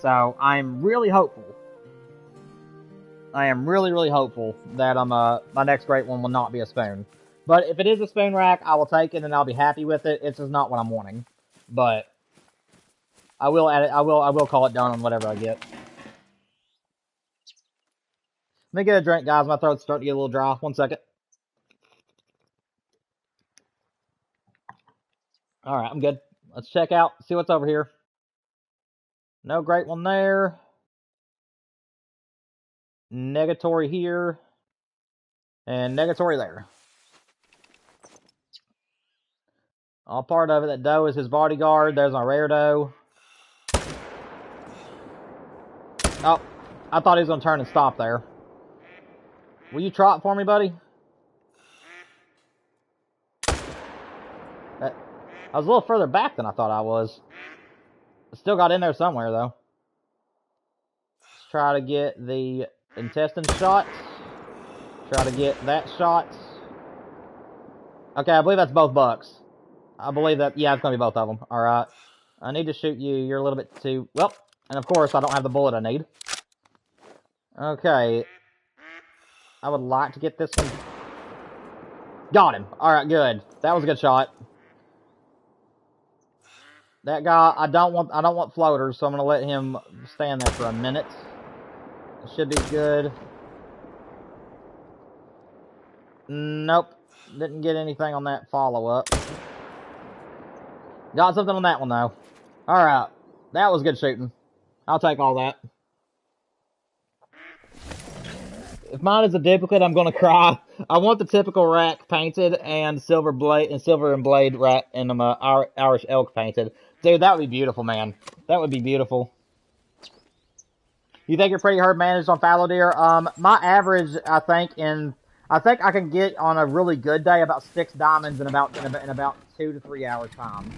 So I'm really hopeful. I am really hopeful that my next great one will not be a spoon. But if it is a spoon rack, I will take it and I'll be happy with it. It's just not what I'm wanting. But I will add it. I will call it done on whatever I get. Let me get a drink, guys. My throat's starting to get a little dry. 1 second. Alright, I'm good. Let's check out, see what's over here. No great one there. Negatory here. And negatory there. All part of it. That doe is his bodyguard. There's my rare doe. Oh, I thought he was going to turn and stop there. Will you trot for me, buddy? I was a little further back than I thought I was. I still got in there somewhere, though. Let's try to get the intestine shot. Try to get that shot. Okay, I believe that's both bucks. I believe that, yeah, it's going to be both of them. Alright. I need to shoot you. You're a little bit too... Well, and of course, I don't have the bullet I need. Okay. I would like to get this one. Got him. Alright, good. That was a good shot. That guy, I don't want floaters, so I'm gonna let him stand there for a minute. It should be good. Nope. Didn't get anything on that follow-up. Got something on that one, though. Alright. That was good shooting. I'll take all that. If mine is a duplicate, I'm gonna cry. I want the typical rack painted and silver and blade rack and Irish elk painted. Dude, that would be beautiful, man. That would be beautiful. You think you're pretty herd managed on Fallow Deer? My average, I think I can get on a really good day about 6 diamonds in about 2 to 3 hours time.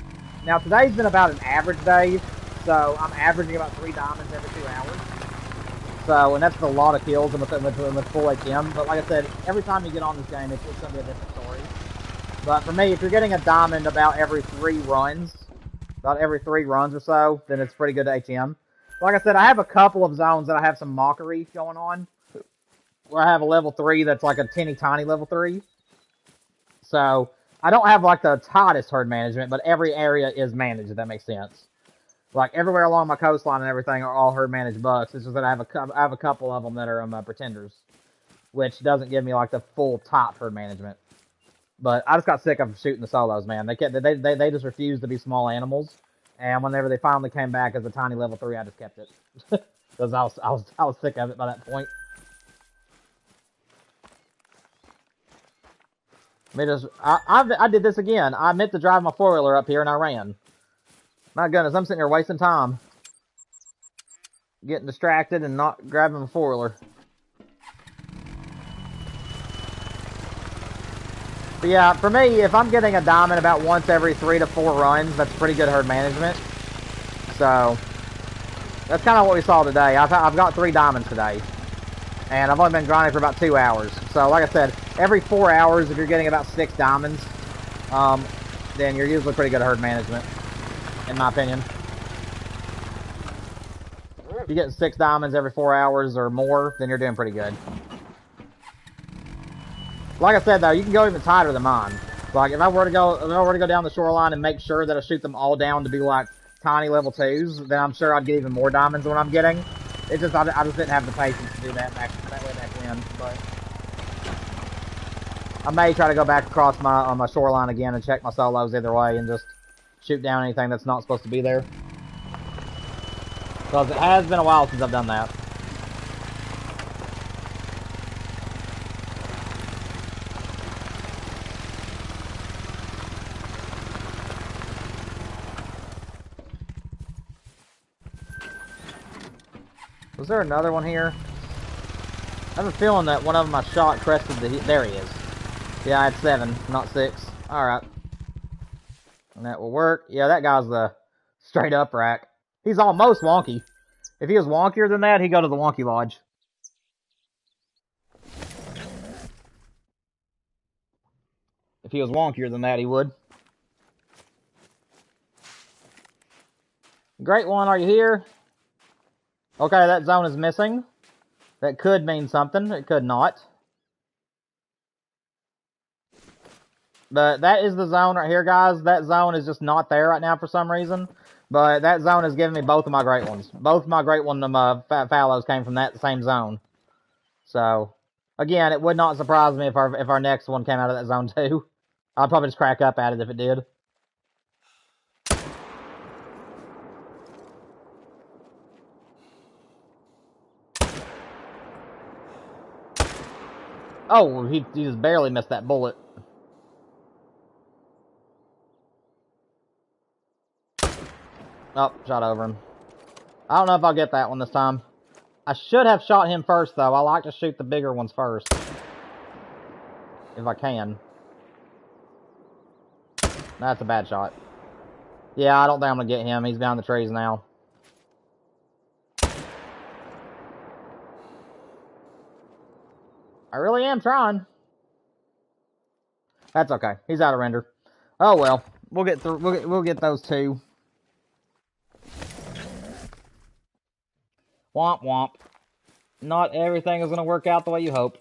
Now today's been about an average day, so I'm averaging about 3 diamonds every 2 hours. So, and that's a lot of kills with full HM. But like I said, every time you get on this game, it's going to be a different story. But for me, if you're getting a diamond about every 3 runs, or so, then it's pretty good to HM. Like I said, I have a couple of zones that I have some mockery going on, where I have a level 3 that's like a tiny level 3. So, I don't have like the tightest herd management, but every area is managed, if that makes sense. Like, everywhere along my coastline and everything are all herd-managed bucks. It's just that I have a couple of them that are pretenders, which doesn't give me, like, the full top herd management. But I just got sick of shooting the solos, man. They just refused to be small animals, and whenever they finally came back as a tiny level 3, I just kept it. Because I was sick of it by that point. I did this again. I meant to drive my 4-wheeler up here, and I ran. My goodness, I'm sitting here wasting time. Getting distracted and not grabbing my 4-wheeler. But yeah, for me, if I'm getting a diamond about once every 3 to 4 runs, that's pretty good herd management. So that's kind of what we saw today. I've got 3 diamonds today, and I've only been grinding for about 2 hours. So like I said, every 4 hours, if you're getting about 6 diamonds, then you're usually pretty good at herd management, in my opinion. If you get 6 diamonds every 4 hours or more, then you're doing pretty good. Like I said, though, you can go even tighter than mine. Like, if I were to go down the shoreline and make sure that I shoot them all down to be like tiny level 2s, then I'm sure I'd get even more diamonds than what I'm getting. It's just, I just didn't have the patience to do that way back when. But I may try to go back across my shoreline again and check my solos either way and just shoot down anything that's not supposed to be there. Because it has been a while since I've done that. Was there another one here? I have a feeling that one of them I shot crested the... There he is. Yeah, I had 7, not 6. Alright. And that will work. Yeah, that guy's the straight up rack. He's almost wonky. If he was wonkier than that, he'd go to the Wonky Lodge. If he was wonkier than that, he would. Great one, are you here? Okay, that zone is missing. That could mean something. It could not. But that is the zone right here, guys. That zone is just not there right now for some reason. But that zone is giving me both of my great ones. Both of my great one fallows came from that same zone. So, again, it would not surprise me if our next one came out of that zone too. I'd probably just crack up at it if it did. Oh, he just barely missed that bullet. Oh, shot over him. I don't know if I'll get that one this time. I should have shot him first, though. I like to shoot the bigger ones first. If I can. That's a bad shot. Yeah, I don't think I'm going to get him. He's behind the trees now. I really am trying. That's okay. He's out of render. Oh well. We'll get through. We'll get those 2. Womp womp. Not everything is going to work out the way you hope.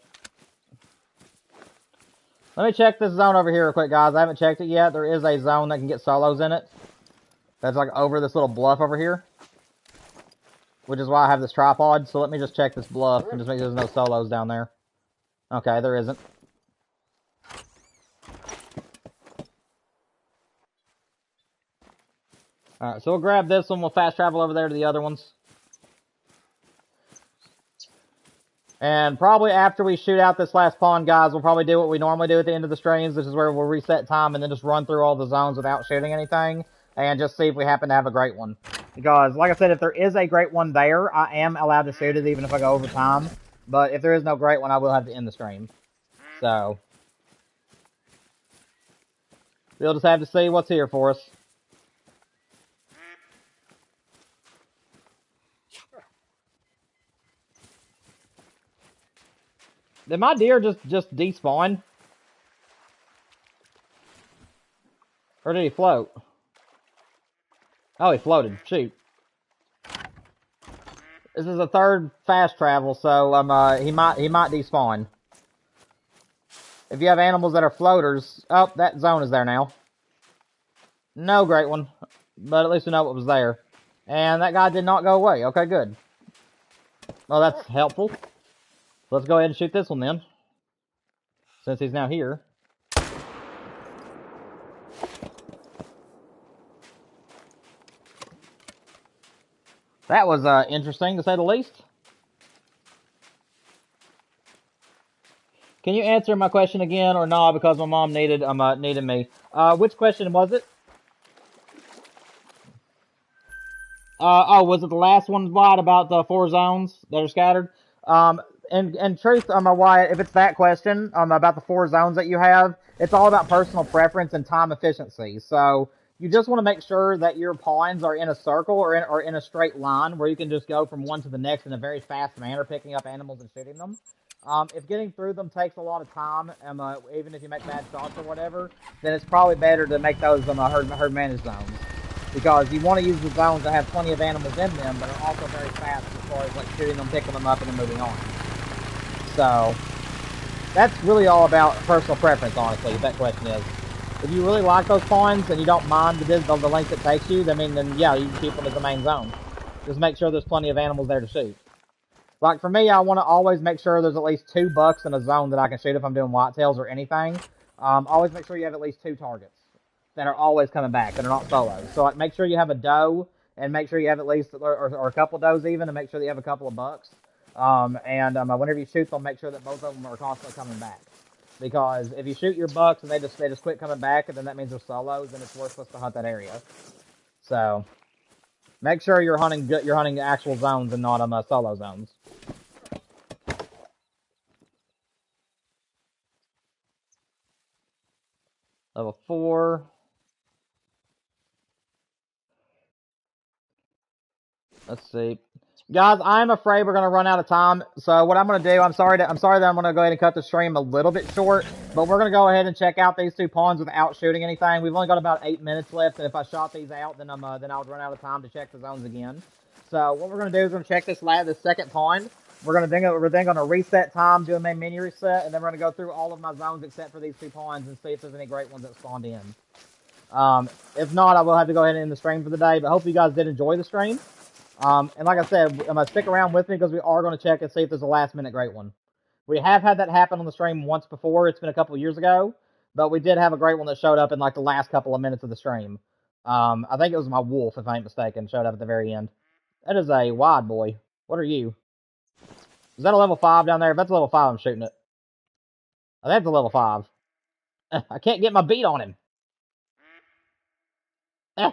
Let me check this zone over here real quick, guys. I haven't checked it yet. There is a zone that can get solos in it. That's like over this little bluff over here. Which is why I have this tripod. So let me just check this bluff and just make sure there's no solos down there. Okay, there isn't. Alright, so we'll grab this one. We'll fast travel over there to the other ones. And probably after we shoot out this last pond, guys, we'll probably do what we normally do at the end of the streams. This is where we'll reset time and then just run through all the zones without shooting anything. And just see if we happen to have a great one. Because, like I said, if there is a great one there, I am allowed to shoot it even if I go over time. But if there is no great one, I will have to end the stream. So, we'll just have to see what's here for us. Did my deer just despawn? Or did he float? Oh, he floated. Shoot. This is a 3rd fast travel, so he might despawn. If you have animals that are floaters... Oh, that zone is there now. No great one. But at least we know what was there. And that guy did not go away. Okay, good. Well, that's helpful. Let's go ahead and shoot this one then. Since he's now here. That was interesting, to say the least. Can you answer my question again, or no? Because my mom needed me. Which question was it? Oh, was it the last one, Wyatt, about the 4 zones that are scattered? In truth, Wyatt, if it's that question about the 4 zones that you have, it's all about personal preference and time efficiency. So you just want to make sure that your pawns are in a circle or in a straight line where you can just go from one to the next in a very fast manner, picking up animals and shooting them. If getting through them takes a lot of time, even if you make bad shots or whatever, then it's probably better to make those herd managed zones. Because you want to use the zones that have plenty of animals in them, but are also very fast as far as like shooting them, picking them up, and then moving on. So that's really all about personal preference, honestly, if that question is. If you really like those pawns and you don't mind the length it takes you, then yeah, you can keep them as the main zone. Just make sure there's plenty of animals there to shoot. Like for me, I want to always make sure there's at least 2 bucks in a zone that I can shoot if I'm doing whitetails or anything. Always make sure you have at least 2 targets that are always coming back, that are not solos. So like, make sure you have a doe, and make sure you have at least, or a couple does even, and make sure that you have a couple of bucks. Whenever you shoot them, make sure that both of them are constantly coming back. Because if you shoot your bucks and they just quit coming back, and then that means they're solos, then it's worthless to hunt that area. So make sure you're hunting actual zones and not solo zones. Level 4. Let's see. Guys, I'm afraid we're going to run out of time. So what I'm going to do, I'm sorry that I'm going to go ahead and cut the stream a little bit short, but we're going to go ahead and check out these 2 pawns without shooting anything. We've only got about 8 minutes left, and if I shot these out, then I would run out of time to check the zones again. So what we're going to do is we're going to check this second pawn. We're then going to reset time, do a main menu reset, and then we're going to go through all of my zones except for these 2 pawns and see if there's any great ones that spawned in. If not, I will have to go ahead and end the stream for the day, but hopefully you guys did enjoy the stream. And like I said, I'm going to stick around with me because we are going to check and see if there's a last-minute great one. We have had that happen on the stream once before. It's been a couple of years ago, but we did have a great one that showed up in like the last couple of minutes of the stream. I think it was my wolf, if I ain't mistaken, showed up at the very end. That is a wide boy. What are you? Is that a level 5 down there? If that's a level 5, I'm shooting it. I think it's a level 5. I can't get my beat on him. I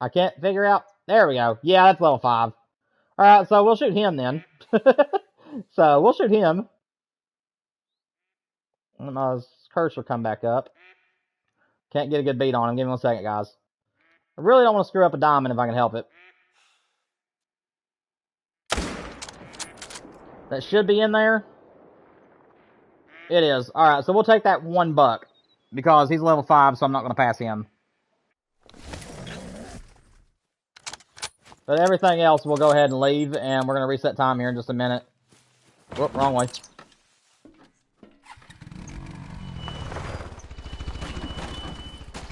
can't figure out. There we go. Yeah, that's level 5. Alright, so we'll shoot him then. So we'll shoot him. And my cursor come back up. Can't get a good beat on him. Give me 1 second, guys. I really don't want to screw up a diamond if I can help it. That should be in there. It is. Alright, so we'll take that 1 buck. Because he's level 5, so I'm not going to pass him. But everything else, we'll go ahead and leave, and we're going to reset time here in just a minute. Whoop, wrong way.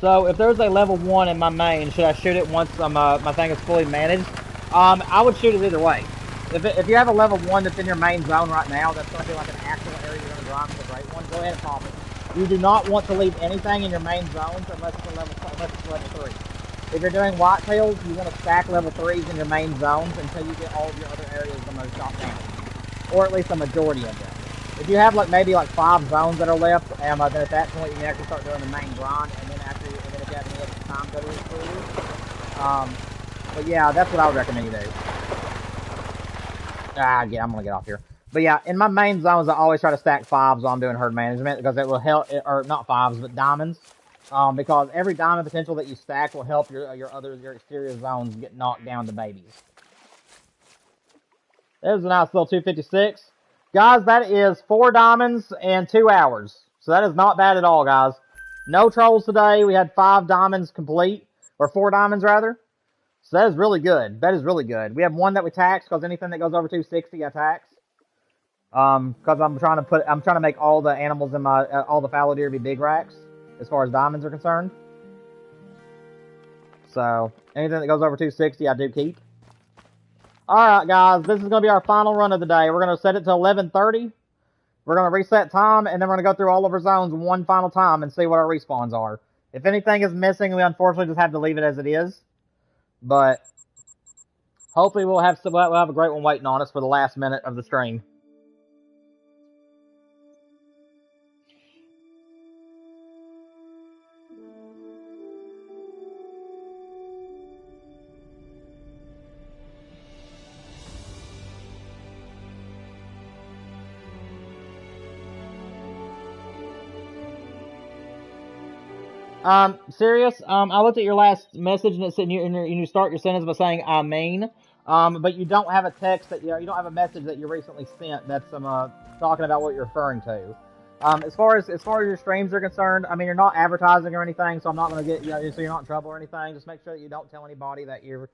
So, if there's a level 1 in my main, should I shoot it once my thing is fully managed? I would shoot it either way. If you have a level 1 that's in your main zone right now, that's going to be like an actual area you're going to grind for the great one, go ahead and pop it. You do not want to leave anything in your main zones unless it's level 3. If you're doing whitetails, you want to stack level 3s in your main zones until you get all of your other areas shot down. Or at least a majority of them. If you have maybe 5 zones that are left, then at that point you can actually start doing the main grind, and then if you have any extra time to do it for you. But yeah, that's what I would recommend you do. Yeah, I'm gonna get off here. But yeah, in my main zones, I always try to stack 5s while I'm doing herd management because it will help, or not 5s, but diamonds. Because every diamond potential that you stack will help your exterior zones get knocked down to babies. There's a nice little 256. Guys, that is 4 diamonds and 2 hours. So that is not bad at all, guys. No trolls today. We had 5 diamonds complete. Or 4 diamonds, rather. So that is really good. That is really good. We have 1 that we tax, because anything that goes over 260, I tax. Because I'm trying to make all the animals in all the fallow deer be big racks, as far as diamonds are concerned. So, anything that goes over 260, I do keep. Alright, guys, this is going to be our final run of the day. We're going to set it to 11:30. We're going to reset time, and then we're going to go through all of our zones one final time and see what our respawns are. If anything is missing, we unfortunately just have to leave it as it is. But hopefully we'll have a great one waiting on us for the last minute of the stream. Serious. I looked at your last message and it said you start your sentence by saying "I mean," but you don't have a text that you don't have a message that you recently sent that's talking about what you're referring to. As far as your streams are concerned, I mean you're not advertising or anything, so I'm not gonna get so you're not in trouble or anything. Just make sure that you don't tell anybody that you're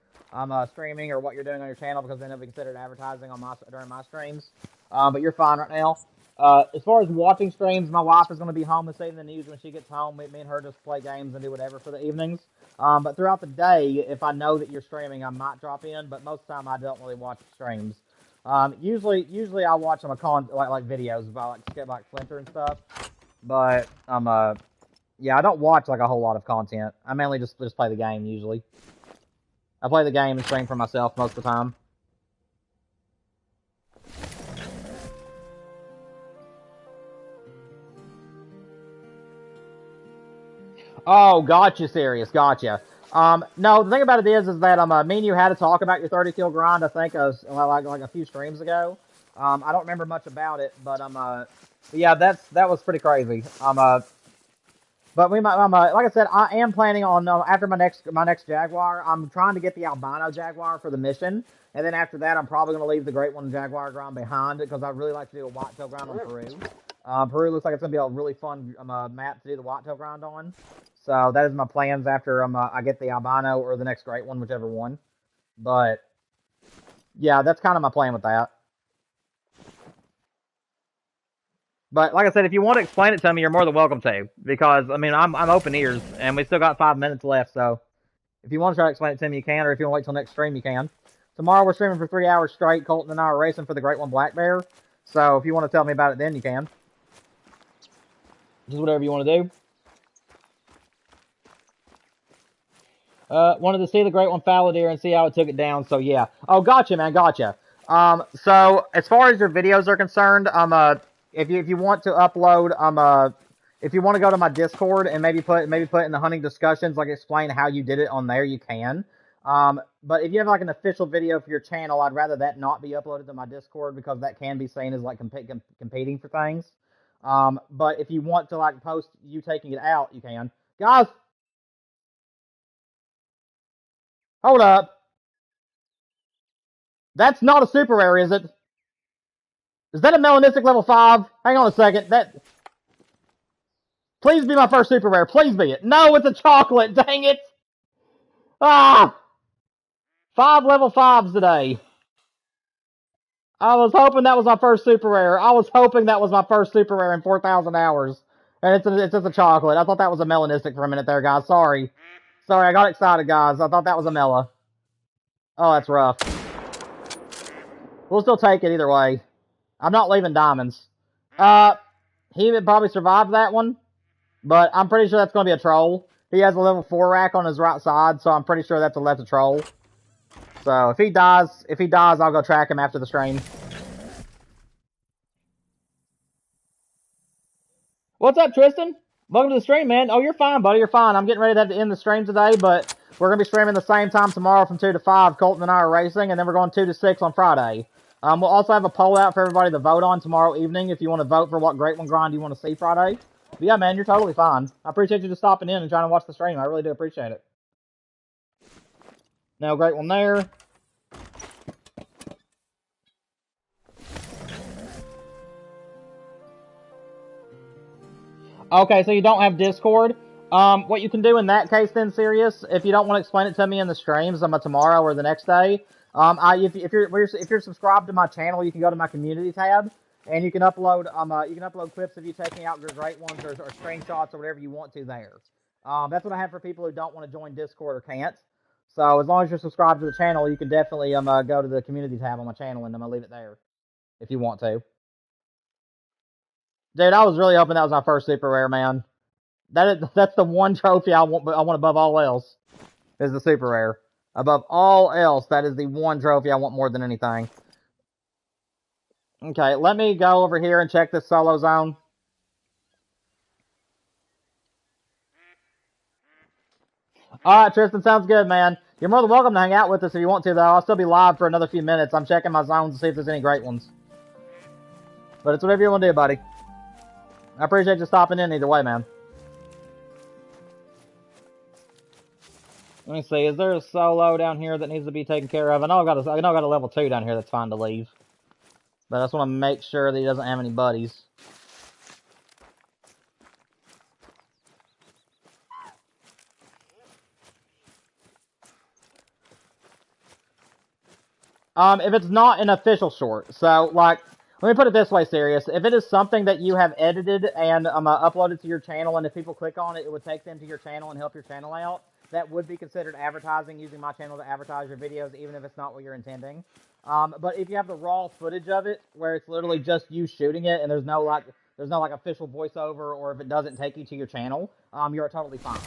streaming or what you're doing on your channel because then it'll be considered advertising on during my streams. But you're fine right now. As far as watching streams, my wife is going to be home this evening. News when she gets home. Me and her just play games and do whatever for the evenings. But throughout the day, if I know that you're streaming, I might drop in. But most of the time, I don't really watch streams. Usually I watch them like videos about like Flinter and stuff. But yeah, I don't watch like a whole lot of content. I mainly just play the game usually. I play the game and stream for myself most of the time. Oh, gotcha, serious, gotcha. No, the thing about it is that me and you had to talk about your 30 kill grind. I think like a few streams ago. I don't remember much about it, but yeah, that was pretty crazy. But like I said, I am planning on after my next Jaguar. I'm trying to get the albino Jaguar for the mission, and then after that, I'm probably going to leave the Great One Jaguar grind behind because I really like to do a whitetail grind on Peru. Peru looks like it's going to be a really fun map to do the whitetail grind on. So that is my plans after I get the albino or the next Great One, whichever one. But yeah, that's kind of my plan with that. But like I said, if you want to explain it to me, you're more than welcome to. Because I mean, I'm open ears, and we still got 5 minutes left. So if you want to try to explain it to me, you can. Or if you want to wait till next stream, you can. Tomorrow we're streaming for 3 hours straight. Colton and I are racing for the Great One Black Bear. So if you want to tell me about it, then you can. Just whatever you want to do. Wanted to see the Great One Fallow deer and see how it took it down. So yeah. Oh, gotcha, man, gotcha. So as far as your videos are concerned, if you want to upload, if you want to go to my Discord and maybe put in the hunting discussions, like explain how you did it on there, you can. But if you have like an official video for your channel, I'd rather that not be uploaded to my Discord because that can be seen as like competing for things. But if you want to like post you taking it out, you can. Guys, hold up. That's not a super rare, is it? Is that a melanistic level 5? Hang on a second. Please be my first super rare. Please be it. No, it's a chocolate. Dang it. Ah! 5 level 5s today. I was hoping that was my first super rare. I was hoping that was my first super rare in 4,000 hours. And it's just a chocolate. I thought that was a melanistic for a minute there, guys. Sorry. Sorry, I got excited, guys. I thought that was a mela. Oh, that's rough. We'll still take it either way. I'm not leaving diamonds. He would probably survive that one. But I'm pretty sure that's going to be a troll. He has a level 4 rack on his right side, so I'm pretty sure that's a troll. So if he dies, I'll go track him after the stream. What's up, Tristan? Welcome to the stream, man. Oh, you're fine, buddy. You're fine. I'm getting ready to have to end the stream today, but we're going to be streaming the same time tomorrow from 2 to 5. Colton and I are racing, and then we're going 2 to 6 on Friday. We'll also have a poll out for everybody to vote on tomorrow evening if you want to vote for what Great One grind you want to see Friday. But yeah, man, you're totally fine. I appreciate you just stopping in and trying to watch the stream. I really do appreciate it. Now, Great One there. Okay, so you don't have Discord. What you can do in that case then, Sirius, if you don't want to explain it to me in the streams tomorrow or the next day, if you're subscribed to my channel, you can go to my community tab. And you can upload clips of you taking out your Great Ones or screenshots or whatever you want to there. That's what I have for people who don't want to join Discord or can't. So as long as you're subscribed to the channel, you can definitely go to the community tab on my channel and I'm gonna leave it there if you want to. Dude, I was really hoping that was my first super rare, man. That's the one trophy I want above all else. Is the super rare. Above all else, that is the one trophy I want more than anything. Okay, let me go over here and check this solo zone. Alright, Tristan, sounds good, man. You're more than welcome to hang out with us if you want to, though. I'll still be live for another few minutes. I'm checking my zones to see if there's any Great Ones. But it's whatever you want to do, buddy. I appreciate you stopping in either way, man. Let me see. Is there a solo down here that needs to be taken care of? I know I got a level 2 down here that's fine to leave. But I just want to make sure that he doesn't have any buddies. If it's not an official short. So, like, let me put it this way, Sirius. If it is something that you have edited and uploaded to your channel, and if people click on it, it would take them to your channel and help your channel out, that would be considered advertising, using my channel to advertise your videos, even if it's not what you're intending. But if you have the raw footage of it, where it's literally just you shooting it, and there's no official voiceover, or if it doesn't take you to your channel, you're totally fine.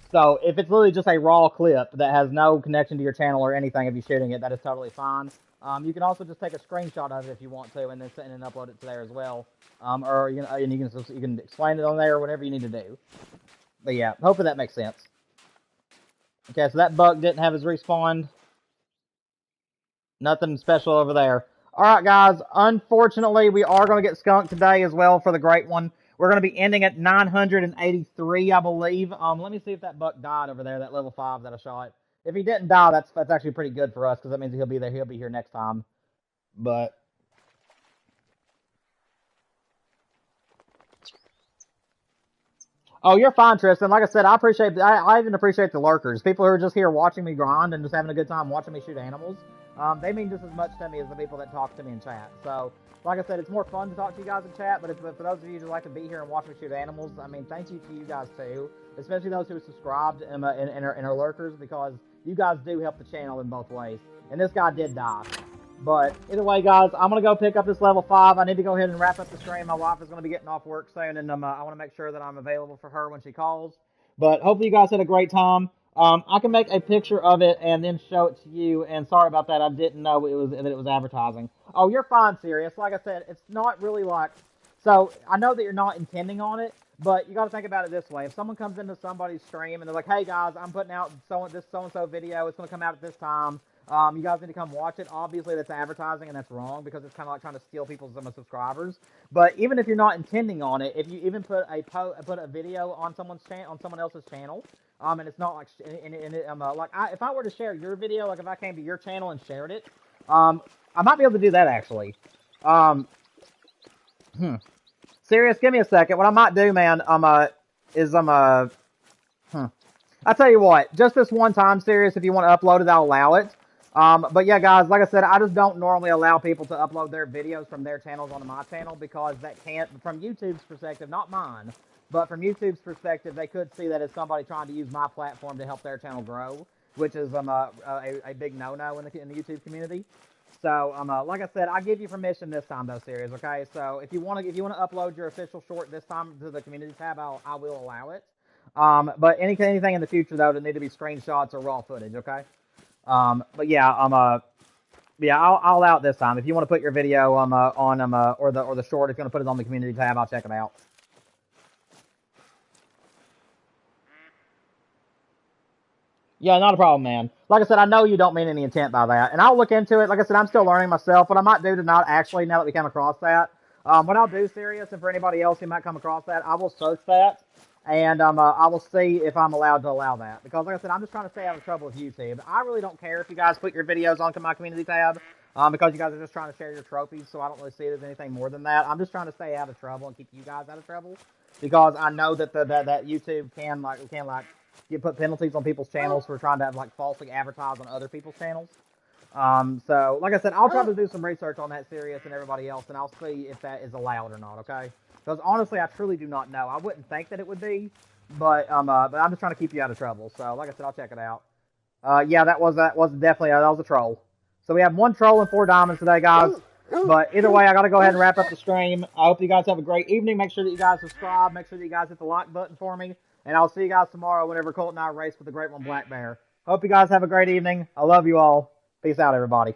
So if it's literally just a raw clip that has no connection to your channel or anything, if you're shooting it, that is totally fine. You can also just take a screenshot of it if you want to, and then upload it to there as well. Or you can explain it on there or whatever you need to do. But yeah, hopefully that makes sense. Okay, so that buck didn't have his respawn. Nothing special over there. Alright, guys. Unfortunately, we are going to get skunked today as well for the great one. We're going to be ending at 983, I believe. Let me see if that buck died over there, that level 5 that I shot. If he didn't die, that's actually pretty good for us, because that means he'll be there. He'll be here next time. But... Oh, you're fine, Tristan. Like I said, I even appreciate the lurkers. People who are just here watching me grind and just having a good time watching me shoot animals. They mean just as much to me as the people that talk to me in chat. So, like I said, it's more fun to talk to you guys in chat, but for those of you who like to be here and watch me shoot animals, I mean, thank you to you guys too, especially those who are subscribed and are lurkers, because you guys do help the channel in both ways. And this guy did die. But either way, guys, I'm going to go pick up this level 5. I need to go ahead and wrap up the stream. My wife is going to be getting off work soon, and I want to make sure that I'm available for her when she calls. But hopefully you guys had a great time. I can make a picture of it and then show it to you. And sorry about that. I didn't know that it was advertising. Oh, you're fine, Sirius. Like I said, it's not really like... So, I know that you're not intending on it, but you got to think about it this way. If someone comes into somebody's stream and they're like, hey, guys, I'm putting out this so-and-so video. It's going to come out at this time. You guys need to come watch it. Obviously, that's advertising, and that's wrong, because it's kind of like trying to steal people's subscribers. But even if you're not intending on it, if you even put a video on someone else's channel, and it's not like if I were to share your video, like if I came to your channel and shared it, I might be able to do that actually. Serious, give me a second. What I might do, man, I tell you what, just this one time, Serious, if you want to upload it, I'll allow it. But yeah, guys, like I said, I just don't normally allow people to upload their videos from their channels onto my channel, because that can't, from YouTube's perspective, not mine, but from YouTube's perspective, they could see that as somebody trying to use my platform to help their channel grow, which is a big no-no in the YouTube community. So, like I said, I give you permission this time, though, Serious, okay? So, if you want to upload your official short this time to the community tab, I will allow it. But anything in the future, though, that need to be screenshots or raw footage, okay? But yeah, I'll allow it this time. If you want to put your video or the short, if you're gonna put it on the community tab, I'll check it out. Yeah, not a problem, man. Like I said, I know you don't mean any intent by that, and I'll look into it. Like I said, I'm still learning myself. What I might do to not actually, now that we came across that, what I'll do, Serious, and for anybody else who might come across that, I will search that, and I will see if I'm allowed to allow that. Because, like I said, I'm just trying to stay out of trouble with YouTube. I really don't care if you guys put your videos onto my community tab, because you guys are just trying to share your trophies, so I don't really see it as anything more than that. I'm just trying to stay out of trouble and keep you guys out of trouble, because I know that that YouTube can you put penalties on people's channels for trying to falsely advertise on other people's channels. So, like I said, I'll try to do some research on that, Serious, and everybody else, and I'll see if that is allowed or not, okay? Because, honestly, I truly do not know. I wouldn't think that it would be, but I'm just trying to keep you out of trouble. So, like I said, I'll check it out. Yeah, that was definitely, that was a troll. So, we have 1 troll and 4 diamonds today, guys. But either way, I got to go ahead and wrap up the stream. I hope you guys have a great evening. Make sure that you guys subscribe. Make sure that you guys hit the like button for me. And I'll see you guys tomorrow whenever Colt and I race with the great one, Black Bear. Hope you guys have a great evening. I love you all. Peace out, everybody.